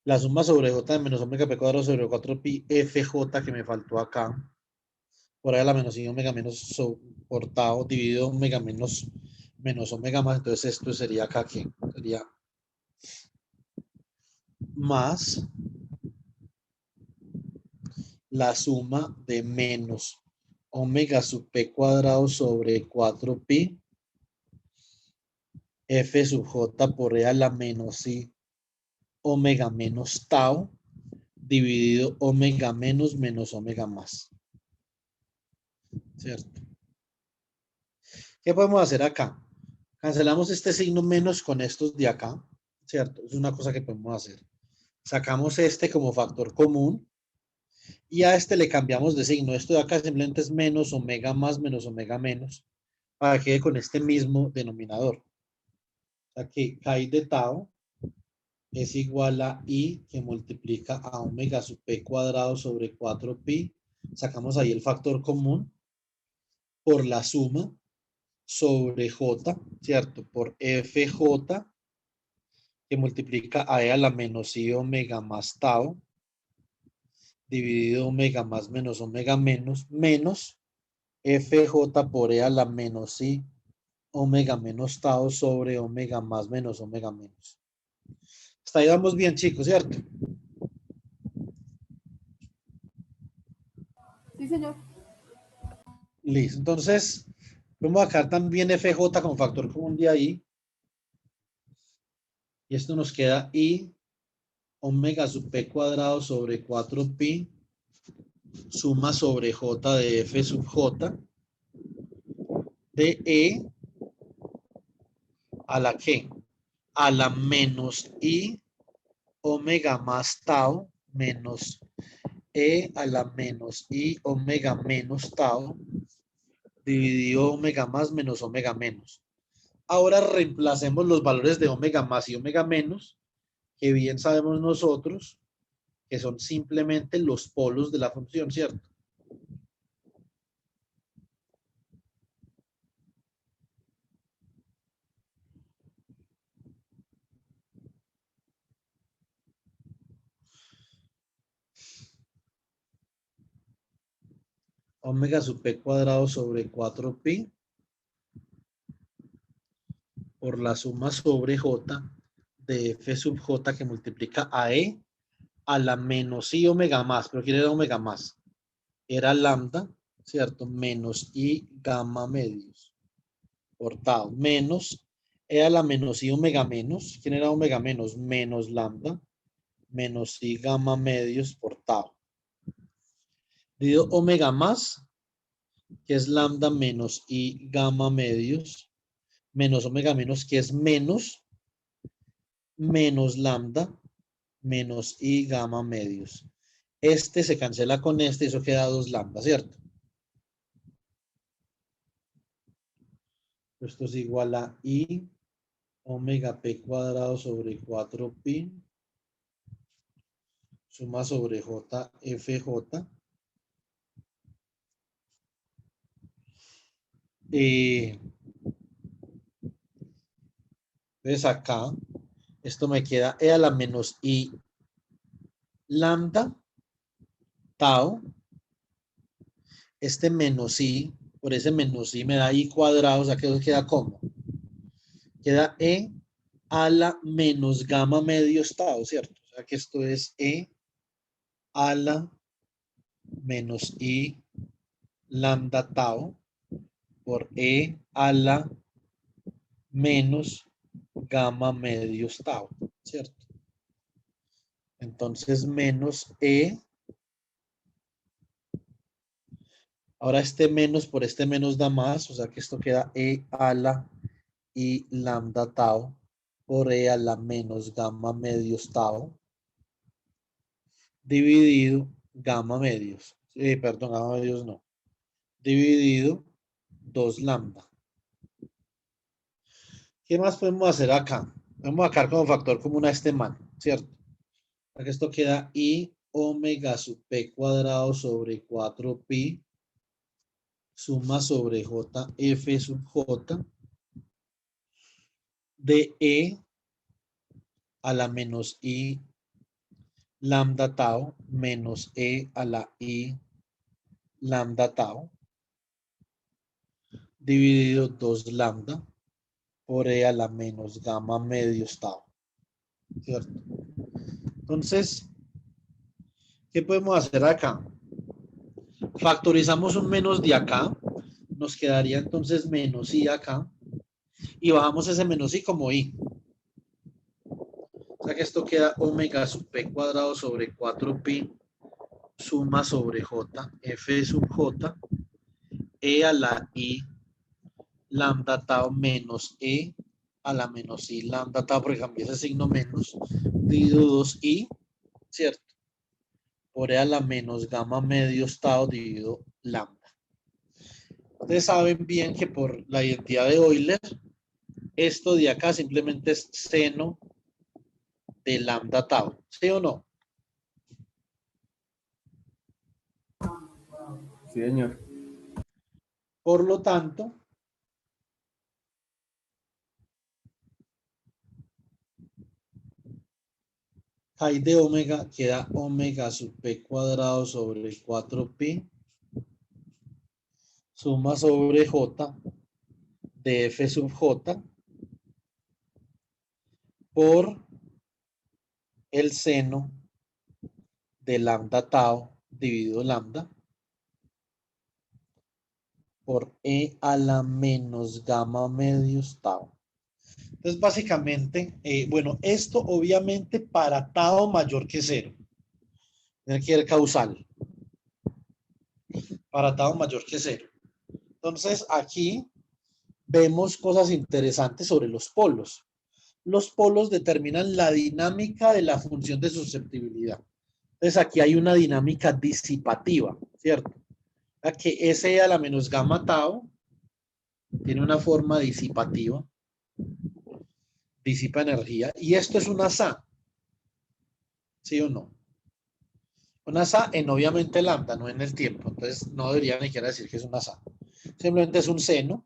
A: La suma sobre j de menos omega p cuadrado sobre 4pi fj que me faltó acá, por ahí a la menos i omega menos soportado dividido omega menos omega más. Entonces esto sería acá que sería más la suma de menos omega sub p cuadrado sobre 4pi f sub j por e a la menos i omega menos tau dividido omega menos omega más. ¿Cierto? ¿Qué podemos hacer acá? Cancelamos este signo menos con estos de acá, ¿cierto? Es una cosa que podemos hacer. Sacamos este como factor común y a este le cambiamos de signo. Esto de acá simplemente es menos omega más menos omega menos para que quede con este mismo denominador. O sea que Chi de tau es igual a i que multiplica a omega sub p cuadrado sobre 4pi. Sacamos ahí el factor común por la suma sobre j, ¿cierto? Por fj que multiplica a e a la menos i omega más tau dividido omega más menos omega menos menos fj por e a la menos i omega menos tau sobre omega más menos omega menos. Hasta ahí vamos bien, chicos, ¿cierto?
C: Sí, señor.
A: Listo. Entonces, vamos a sacar también fj como factor común de ahí. Y esto nos queda I omega sub P cuadrado sobre 4pi suma sobre J de F sub J de E a la que a la menos I omega más tau menos E a la menos I omega menos tau dividido omega más menos omega menos. Ahora reemplacemos los valores de omega más y omega menos, que bien sabemos nosotros que son simplemente los polos de la función, ¿cierto? Omega sub P cuadrado sobre 4pi por la suma sobre J de F sub J que multiplica a E a la menos I omega más, pero ¿quién era omega más? Era lambda, ¿cierto? Menos I gamma medios por tau, menos E a la menos I omega menos, ¿quién era omega menos? Menos lambda, menos I gamma medios por tau. Dividido omega más, que es lambda menos I gamma medios, menos omega menos, que es menos lambda menos I gamma medios. Este se cancela con este y eso queda 2 lambda, ¿cierto? Esto es igual a I omega P cuadrado sobre 4pi suma sobre J FJ. Entonces acá, esto me queda E a la menos I lambda tau. Este menos I, por ese menos I me da I cuadrado, o sea que eso queda como. Queda E a la menos gamma medios tau, ¿cierto? O sea que esto es E a la menos I lambda tau por E a la menos gamma medios tau, ¿cierto? Entonces menos E. Ahora este menos por este menos da más, o sea que esto queda E a la I lambda tau por E a la menos gamma medios tau dividido gamma medios. Perdón, gamma medios no. Dividido 2 lambda. ¿Qué más podemos hacer acá? Vamos a sacar como factor común a este man, ¿cierto? Para que esto queda I omega sub P cuadrado sobre 4pi suma sobre J F sub J de E a la menos I lambda tau menos E a la I lambda tau dividido 2 lambda por E a la menos gamma medios tau, ¿cierto? Entonces, ¿qué podemos hacer acá? Factorizamos un menos de acá, nos quedaría entonces menos I acá, y bajamos ese menos I como I. O sea que esto queda omega sub P cuadrado sobre 4pi suma sobre J, F sub J, E a la I lambda tau menos E a la menos I lambda tau, porque cambié ese signo menos, dividido 2I, ¿cierto? Por E a la menos gamma medios tau dividido lambda. Ustedes saben bien que por la identidad de Euler, esto de acá simplemente es seno de lambda tau, ¿sí o no?
B: Sí, señor.
A: Por lo tanto, Pi de omega queda omega sub P cuadrado sobre 4pi suma sobre J de F sub J por el seno de lambda tau dividido lambda por E a la menos gamma medios tau Entonces, básicamente, bueno, esto obviamente para tau mayor que 0. Tiene que ser causal. Para tau mayor que 0. Entonces, aquí vemos cosas interesantes sobre los polos. Los polos determinan la dinámica de la función de susceptibilidad. Entonces, aquí hay una dinámica disipativa, ¿cierto? Que S a la menos gamma tau tiene una forma disipativa, disipa energía, y esto es una SA, ¿sí o no? Una SA en obviamente lambda, no en el tiempo, entonces no debería ni siquiera decir que es una SA. Simplemente es un seno,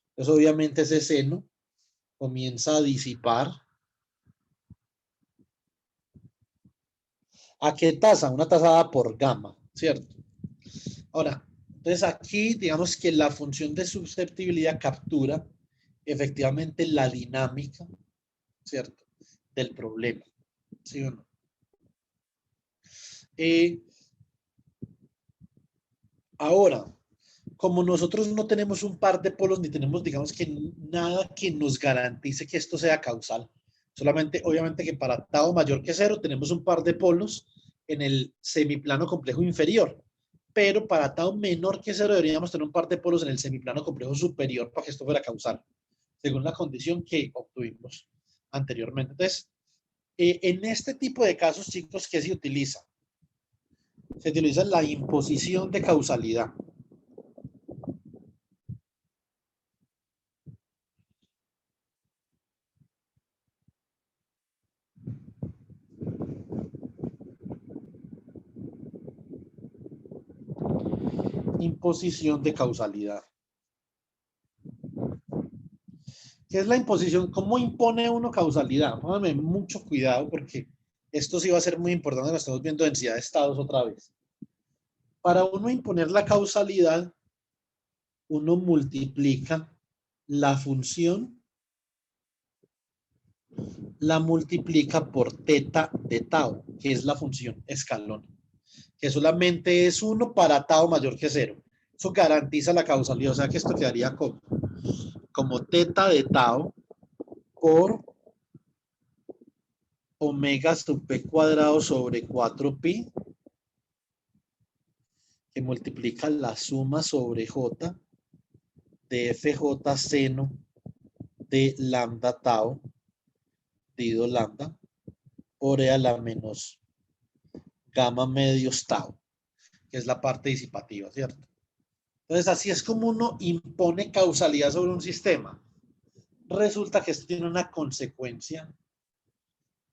A: entonces obviamente ese seno comienza a disipar. ¿A qué tasa? Una tasa dada por gamma, ¿cierto? Ahora, entonces aquí digamos que la función de susceptibilidad captura efectivamente la dinámica, ¿cierto? Del problema, ¿sí o no? Ahora, como nosotros no tenemos un par de polos ni tenemos, digamos que nada que nos garantice que esto sea causal, solamente, obviamente que para tau mayor que 0 tenemos un par de polos en el semiplano complejo inferior, pero para tau menor que 0 deberíamos tener un par de polos en el semiplano complejo superior para que esto fuera causal, según la condición que obtuvimos anteriormente. Entonces, en este tipo de casos, chicos, ¿qué se utiliza? Se utiliza la imposición de causalidad. Imposición de causalidad. ¿Qué es la imposición? ¿Cómo impone uno causalidad? Póngame mucho cuidado porque esto sí va a ser muy importante cuando estamos viendo densidad de estados otra vez. Para uno imponer la causalidad, uno multiplica la función, la multiplica por teta de tau, que es la función escalón, que solamente es 1 para tau mayor que 0. Eso garantiza la causalidad, o sea que esto quedaría como teta de tau por omega sub p cuadrado sobre 4pi, que multiplica la suma sobre j de fj seno de lambda tau dividido lambda por e a la menos gamma medios tau, que es la parte disipativa, ¿cierto? Entonces, así es como uno impone causalidad sobre un sistema. Resulta que esto tiene una consecuencia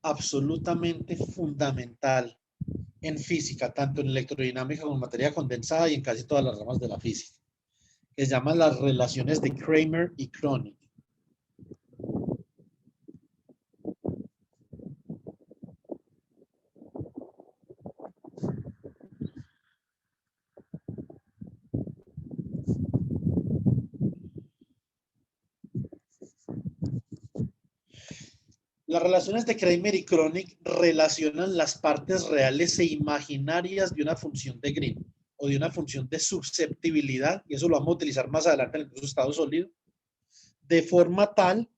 A: absolutamente fundamental en física, tanto en electrodinámica como en materia condensada y en casi todas las ramas de la física, que se llaman las relaciones de Kramer y Kronig. Las relaciones de Kramer y Kronig relacionan las partes reales e imaginarias de una función de Green o de una función de susceptibilidad, y eso lo vamos a utilizar más adelante en el curso de estado sólido, de forma tal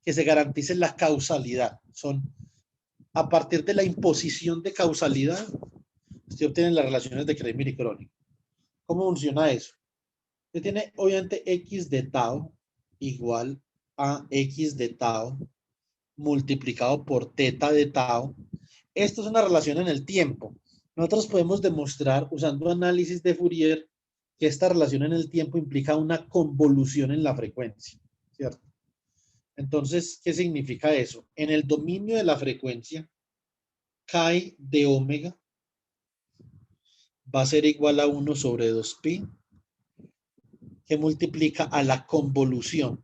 A: que se garantice la causalidad. Son a partir de la imposición de causalidad, se obtienen las relaciones de Kramer y Kronig. ¿Cómo funciona eso? Usted tiene obviamente x de tau igual a x de tau multiplicado por teta de tau. Esto es una relación en el tiempo. Nosotros podemos demostrar usando análisis de Fourier que esta relación en el tiempo implica una convolución en la frecuencia, ¿cierto? Entonces, ¿qué significa eso? En el dominio de la frecuencia, chi de omega va a ser igual a 1 sobre 2pi, que multiplica a la convolución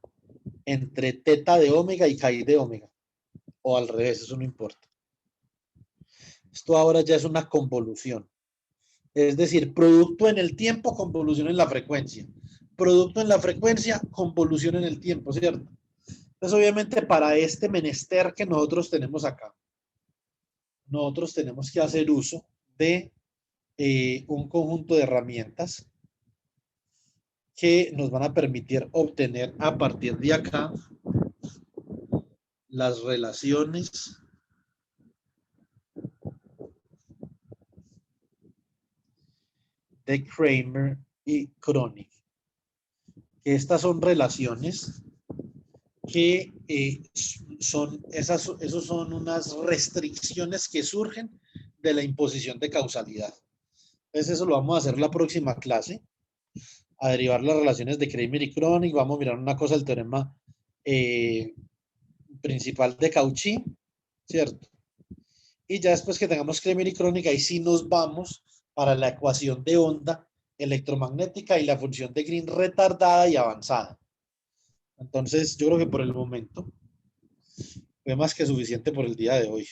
A: entre teta de omega y chi de omega. O al revés, eso no importa. Esto ahora ya es una convolución. Es decir, producto en el tiempo, convolución en la frecuencia. Producto en la frecuencia, convolución en el tiempo, ¿cierto? Entonces, obviamente, para este menester que nosotros tenemos acá, nosotros tenemos que hacer uso de un conjunto de herramientas que nos van a permitir obtener a partir de acá las relaciones de Kramer y Kronig. Estas son relaciones que esos son unas restricciones que surgen de la imposición de causalidad. Entonces eso lo vamos a hacer la próxima clase, a derivar las relaciones de Kramer y Kronig. Vamos a mirar una cosa, el teorema principal de Cauchy, ¿cierto? Y ya después que tengamos Kramer y Kronig, ahí sí nos vamos para la ecuación de onda electromagnética y la función de Green retardada y avanzada. Entonces, yo creo que por el momento fue más que suficiente por el día de hoy.